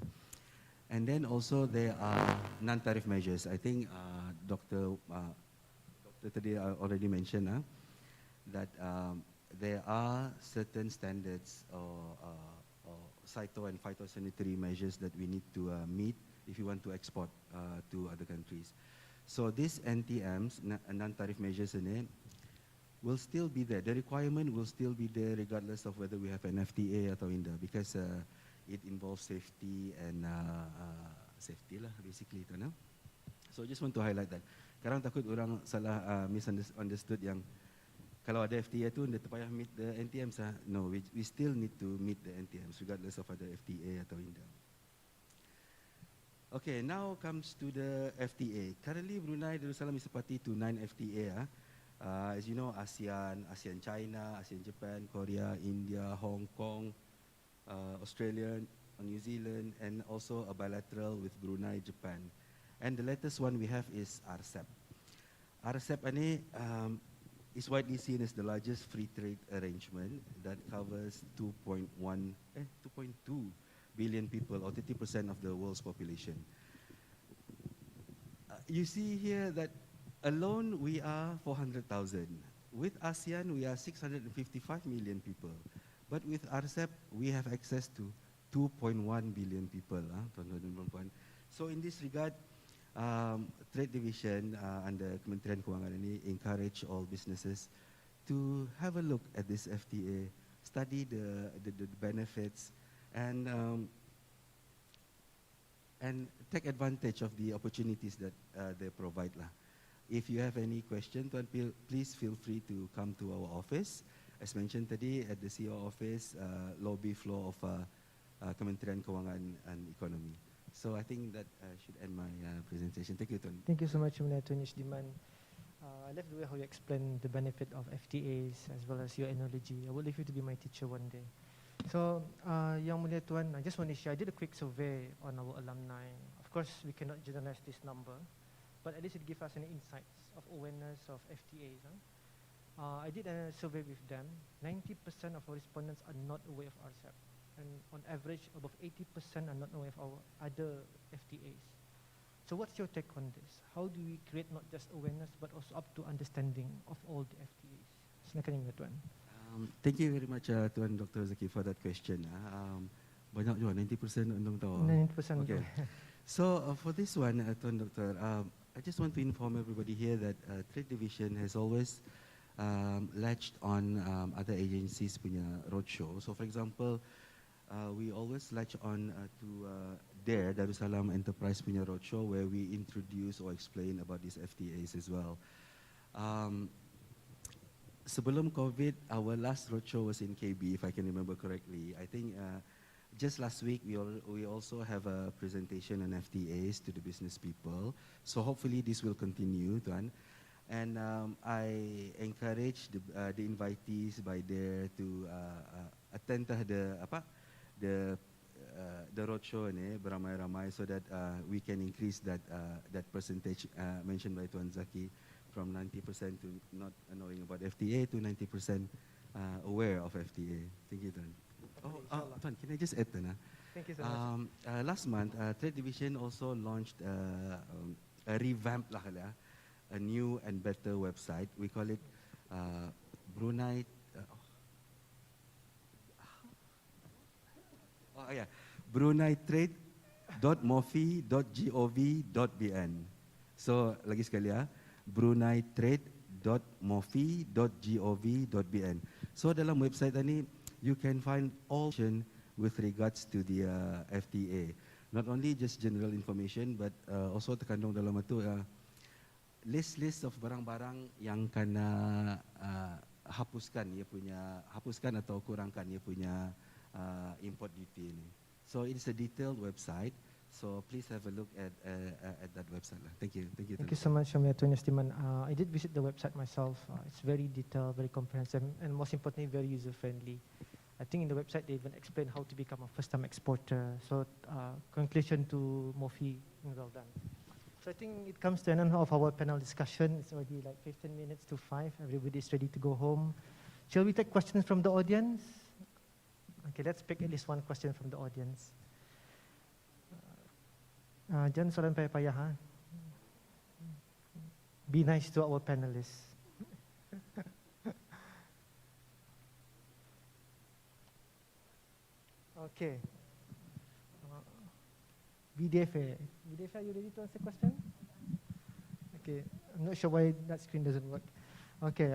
And then also there are non-tariff measures. I think Dr. today already mentioned that there are certain standards or phyto and phytosanitary measures that we need to meet if you want to export to other countries. So these NTMs, non-tariff measures, will still be there. The requirement will still be there regardless of whether we have an FTA atau tidak, because it involves safety and safety lah basically itu, no? So I just want to highlight that. Sekarang takut orang salah misunderstood yang kalau ada FTA tu tidak payah meet the NTMs. No, we still need to meet the NTMs regardless of ada FTA atau tidak. Okay, now comes to the FTA. Currently Brunei Darussalam is a party to 9 FTA. As you know, ASEAN, ASEAN-China, ASEAN-Japan, Korea, India, Hong Kong, Australia, New Zealand, and also a bilateral with Brunei, Japan. And the latest one we have is RCEP. RCEP is widely seen as the largest free trade arrangement that covers 2.2 billion people, or 30% of the world's population. You see here that alone, we are 400,000. With ASEAN, we are 655 million people. But with RCEP, we have access to 2.1 billion people. So in this regard, Trade Division under Kementerian Kewangan ini encourage all businesses to have a look at this FTA, study the benefits, and take advantage of the opportunities that they provide. If you have any question, please feel free to come to our office. As mentioned today, at the CEO office, lobby floor of Kementerian Kewangan and Economy. So I think that should end my presentation. Thank you, Tuan. Thank you so much, Tuan Yusdiman. I love the way how you explain the benefit of FTAs as well as your analogy. I would like you to be my teacher one day. So, Yang Mulia Tuan, I just want to share, I did a quick survey on our alumni. Of course, we cannot generalize this number, but at least it gives us an insights of awareness of FTAs. I did a survey with them. 90% of our respondents are not aware of RCEP. And on average, above 80% are not aware of our other FTAs. So what's your take on this? How do we create not just awareness but also up to understanding of all the FTAs? Silakan Yang Tuan. Thank you very much, Tuan Dr. Zaki, for that question. Banyak juga, 90% undang tahu. 90% Okay. So for this one, Tuan Doctor, I just want to inform everybody here that Trade Division has always latched on other agencies punya roadshow. So for example, we always latch on to Darussalam Enterprise punya roadshow where we introduce or explain about these FTAs as well. Sebelum COVID, our last roadshow was in KB, if I can remember correctly. I think just last week, we also have a presentation on FTAs to the business people. So hopefully this will continue, Tuan. And I encourage the invitees by there to attend the roadshow ni beramai-ramai so that we can increase that percentage mentioned by Tuan Zaki from 90% to not knowing about FTA to 90% aware of FTA. Thank you, Tuan. Tuan, can I just add, Tuan? Thank you so much. Last month, Trade Division also launched a revamp, a new and better website. We call it Brunei. BruneiTrade.mofi.gov.bn. So lagi sekali BruneiTrade.mofi.gov.bn. So dalam website ini you can find all with regards to the FTA. Not only just general information, but also terkandung dalam itu list of barang-barang yang kena hapuskan atau kurangkan ia punya import duty ini. So it's a detailed website. So please have a look at that website. Thank you. Thank you. Thank you so much, Tuan Estiman. I did visit the website myself. It's very detailed, very comprehensive, and most importantly, very user-friendly. I think in the website they even explain how to become a first-time exporter. So conclusion to Mofi, well done. So I think it comes to an end of our panel discussion. It's already like 15 minutes to 5. Everybody's ready to go home. Shall we take questions from the audience? Okay, let's pick at least one question from the audience. Jangan soalan payah-payah, ha? Be nice to our panelists. Okay. BDFA. BDFA, are you ready to answer the question? Okay. I'm not sure why that screen doesn't work. Okay.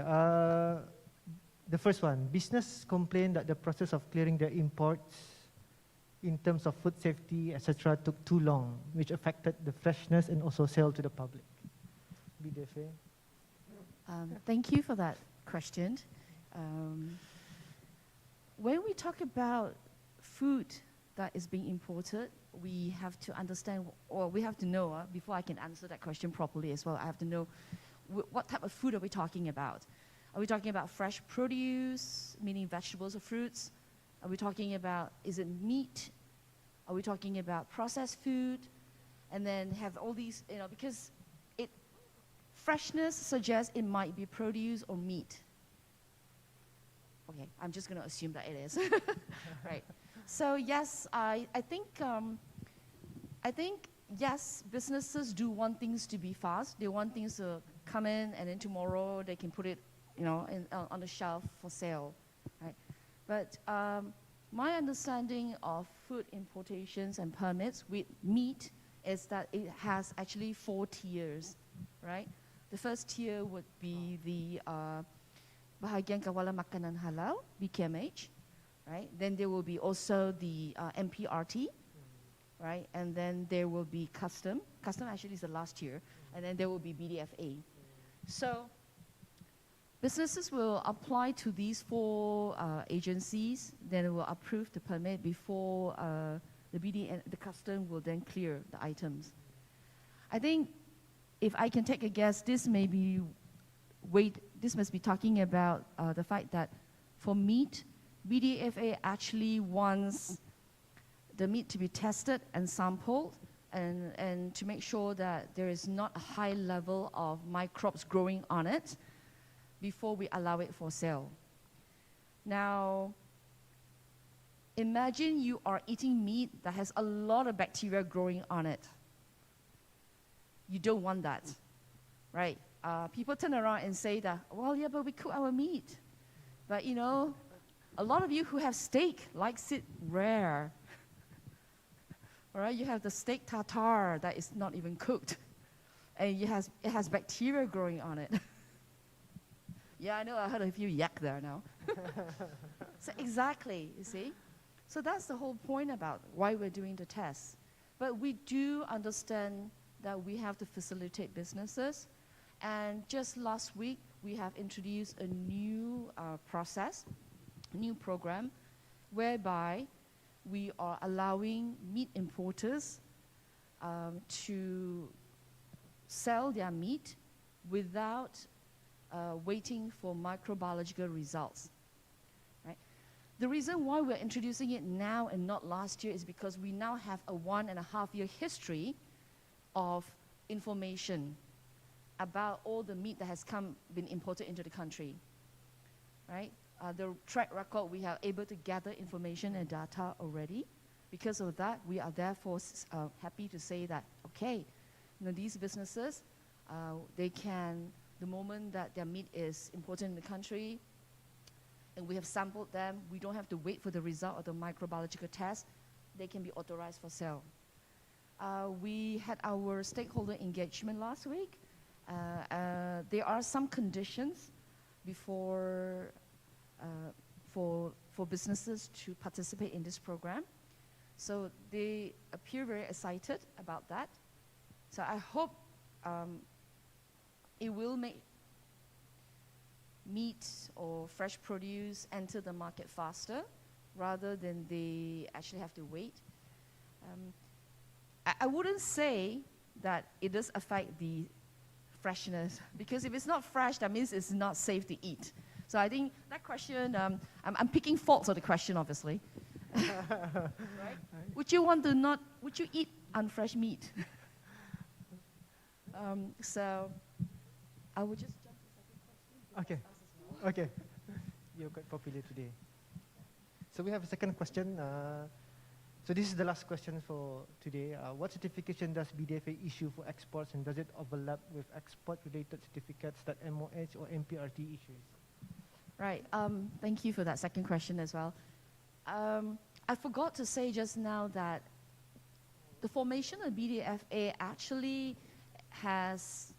The first one. Business complained that the process of clearing their imports in terms of food safety, etc., took too long, which affected the freshness and also sale to the public. BDFA. Thank you for that question. When we talk about food that is being imported, we have to understand, or we have to know, before I can answer that question properly as well, I have to know what type of food are we talking about. Are we talking about fresh produce, meaning vegetables or fruits? Are we talking about, is it meat? Are we talking about processed food? And then have all these, because freshness suggests it might be produce or meat. Okay, I'm just going to assume that it is. Right. So yes, I think yes, businesses do want things to be fast. They want things to come in, and then tomorrow they can put it, on the shelf for sale, right? But my understanding of food importations and permits with meat is that it has actually 4 tiers, right? The first tier would be the Bahagian Kawalan Makanan Halal, BKMH, right? Then there will be also the MPRT, right? And then there will be custom. Custom actually is the last tier. And then there will be BDFA. So businesses will apply to these 4 agencies, then it will approve the permit before the custom will then clear the items. I think if I can take a guess, this must be talking about the fact that for meat, BDFA actually wants the meat to be tested and sampled and to make sure that there is not a high level of microbes growing on it before we allow it for sale. Now, imagine you are eating meat that has a lot of bacteria growing on it. You don't want that, right? People turn around and say that, well, yeah, but we cook our meat. But you know, a lot of you who have steak likes it rare. All right, you have the steak tartare that is not even cooked, and it has bacteria growing on it. Yeah, I know, I heard a few yak there now. So exactly, you see? So that's the whole point about why we're doing the tests. But we do understand that we have to facilitate businesses. And just last week, we have introduced a new process, new program, whereby we are allowing meat importers to sell their meat without waiting for microbiological results. Right? The reason why we're introducing it now and not last year is because we now have a 1.5-year history of information about all the meat that has been imported into the country. Right? The track record, we are able to gather information and data already. Because of that, we are therefore happy to say that, okay, you know, these businesses, they can, the moment that their meat is imported in the country, and we have sampled them, we don't have to wait for the result of the microbiological test, they can be authorized for sale. We had our stakeholder engagement last week. There are some conditions before for businesses to participate in this program. So they appear very excited about that. So I hope it will make meat or fresh produce enter the market faster rather than they actually have to wait. I wouldn't say that it does affect the freshness, because if it's not fresh, that means it's not safe to eat. So I think that question, I'm picking faults of the question, obviously. Right? Would you eat unfresh meat? So I would just jump to the second question. Okay. Okay. You're quite popular today. So we have a second question. So this is the last question for today. What certification does BDFA issue for exports, and does it overlap with export-related certificates that MOH or MPRT issues? Right. Thank you for that second question as well. I forgot to say just now that the formation of BDFA actually has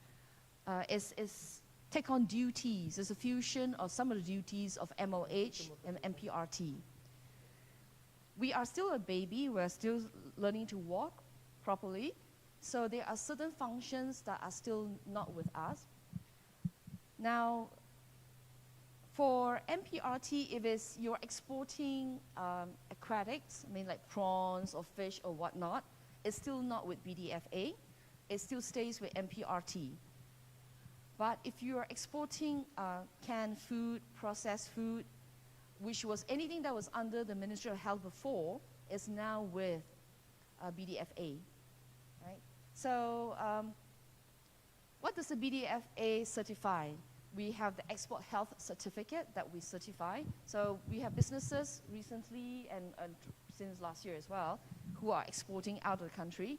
is take on duties. It's a fusion of some of the duties of MOH and MPRT. We are still a baby. We're still learning to walk properly. So there are certain functions that are still not with us. Now, for MPRT, if it's you're exporting aquatics, I mean like prawns or fish or whatnot, it's still not with BDFA. It still stays with MPRT. But if you are exporting canned food, processed food, which was anything that was under the Ministry of Health before, is now with BDFA, right? So what does the BDFA certify? We have the Export Health Certificate that we certify. So we have businesses recently and since last year as well who are exporting out of the country.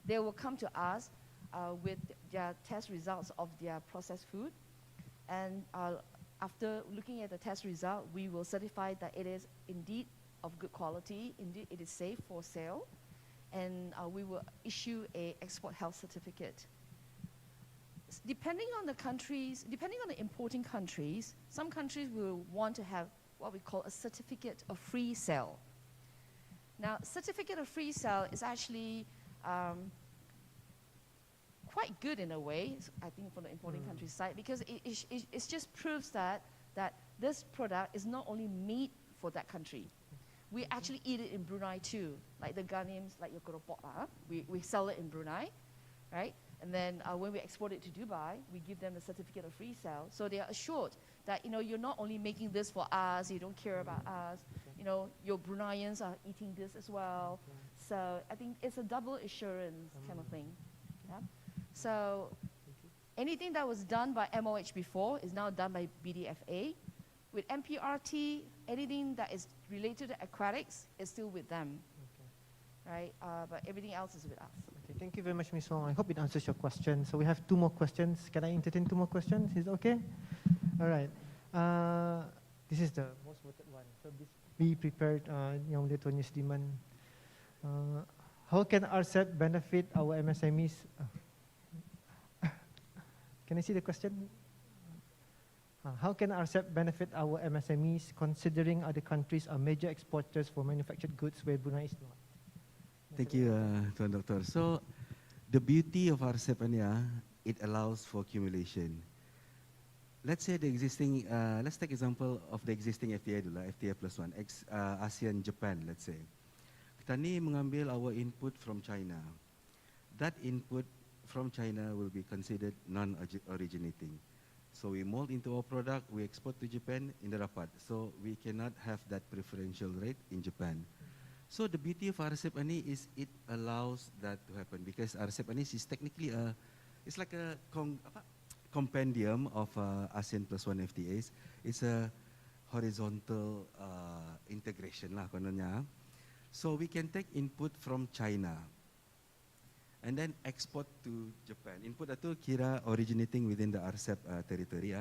They will come to us with their test results of their processed food. And after looking at the test result, we will certify that it is indeed of good quality, indeed it is safe for sale, and we will issue an Export Health Certificate. Depending on the countries, depending on the importing countries, some countries will want to have what we call a certificate of free sale. Now, certificate of free sale is actually quite good in a way, I think, from the importing country's side, because it just proves that this product is not only made for that country. We actually eat it in Brunei too, like the ganims, like your keropok, we sell it in Brunei, right? And then when we export it to Dubai, we give them the certificate of free sale. So they are assured that, you know, you're not only making this for us, you don't care about us, you know, your Bruneians are eating this as well. So I think it's a double assurance kind of thing. Yeah? So anything that was done by MOH before is now done by BDFA. With MPRT, anything that is related to aquatics is still with them, right? But everything else is with us. Okay. Okay, thank you very much, Ms. Wong. I hope it answers your question. So we have 2 more questions. Can I entertain 2 more questions? Is it okay? All right. This is the most voted one. So be prepared, Yang Mulia Tuan Yusdiman. How can RCEP benefit our MSMEs? Can I see the question? How can RCEP benefit our MSMEs considering other countries are major exporters for manufactured goods where Brunei is not? Thank you, Tuan Doctor. So, the beauty of RCEP, it allows for accumulation. Let's say the existing, let's take example of the existing FTA dulu, FTA +1, ASEAN Japan, let's say. Kita ni mengambil our input from China. That input from China will be considered non-originating. So we mold into our product, we export to Japan in the rapat. So we cannot have that preferential rate in Japan. So the beauty of RCEP is it allows that to happen because RCEP is technically it's like a compendium of ASEAN +1 FTAs. It's a horizontal integration lah kononnya. So we can take input from China and then export to Japan. Input itu kira originating within the RCEP territory.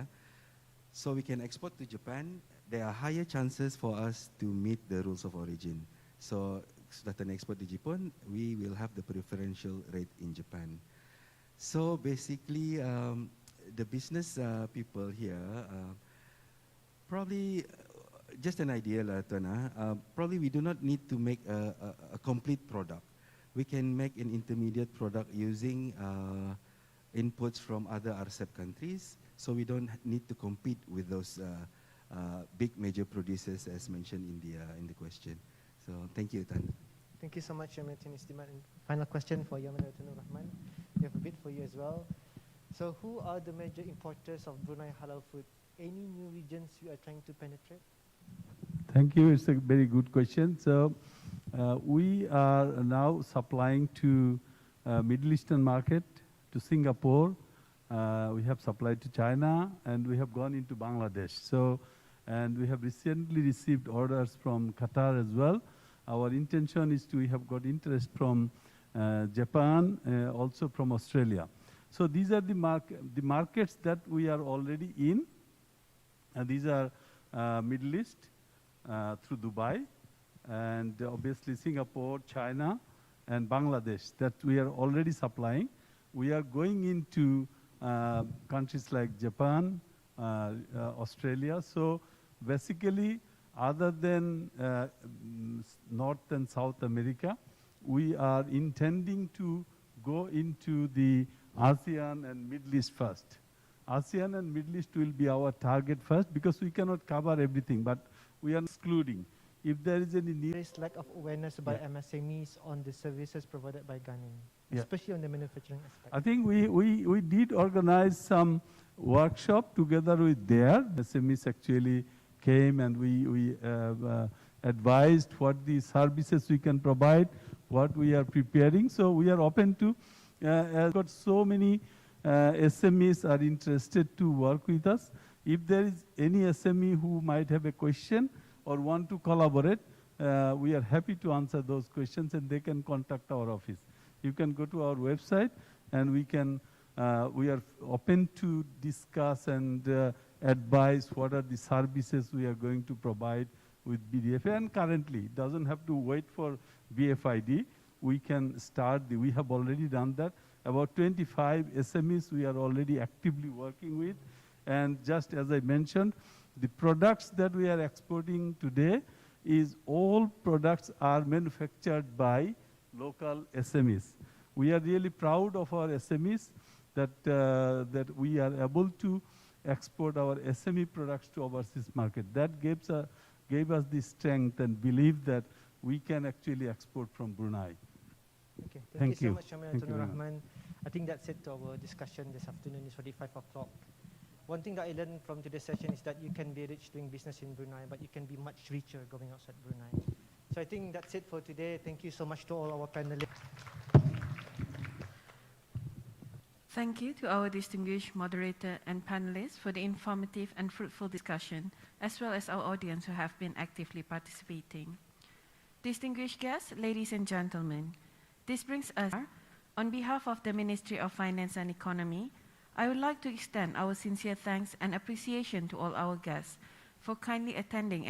So we can export to Japan. There are higher chances for us to meet the rules of origin. So sudah turn export to Japan, we will have the preferential rate in Japan. So basically, the business people here, probably just an idea lah, Tuan. Probably we do not need to make a complete product. We can make an intermediate product using inputs from other RCEP countries, so we don't need to compete with those big major producers as mentioned in the question. So thank you, Tan. Thank you so much, Yang Mulia Tuan Yusdiman. Final question for Yang Mulia Tuan Rahman. We have a bit for you as well. So who are the major importers of Brunei halal food? Any new regions you are trying to penetrate? Thank you. It's a very good question. So we are now supplying to Middle Eastern market, to Singapore. We have supplied to China, and we have gone into Bangladesh. So, and we have recently received orders from Qatar as well. Our intention is to, we have got interest from Japan, also from Australia. So these are the markets that we are already in. And these are Middle East through Dubai, and obviously Singapore, China, and Bangladesh that we are already supplying. We are going into countries like Japan, Australia. So basically, other than North and South America, we are intending to go into the ASEAN and Middle East first. ASEAN and Middle East will be our target first because we cannot cover everything, but we are excluding. If there is any need. There is lack of awareness by MSMEs on the services provided by Ganim, especially on the manufacturing aspect. I think we did organize some workshop together with their SMEs actually came, and we advised what the services we can provide, what we are preparing. So we are open to, got so many SMEs are interested to work with us. If there is any SME who might have a question or want to collaborate, we are happy to answer those questions, and they can contact our office. You can go to our website, and we can, we are open to discuss and advise what are the services we are going to provide with BDFA. And currently, it doesn't have to wait for BFID. We can start, we have already done that. About 25 SMEs we are already actively working with. And just as I mentioned, the products that we are exporting today is all products are manufactured by local SMEs. We are really proud of our SMEs that, that we are able to export our SME products to overseas market. That gave us the strength and belief that we can actually export from Brunei. Okay, thank you so much, Yang Mulia Tuan Rahman. I think that's it to our discussion this afternoon. It's already 5 o'clock. One thing that I learned from today's session is that you can be rich doing business in Brunei, but you can be much richer going outside Brunei. So I think that's it for today. Thank you so much to all our panelists. Thank you to our distinguished moderator and panelists for the informative and fruitful discussion, as well as our audience who have been actively participating. Distinguished guests, ladies and gentlemen, this brings us On behalf of the Ministry of Finance and Economy, I would like to extend our sincere thanks and appreciation to all our guests for kindly attending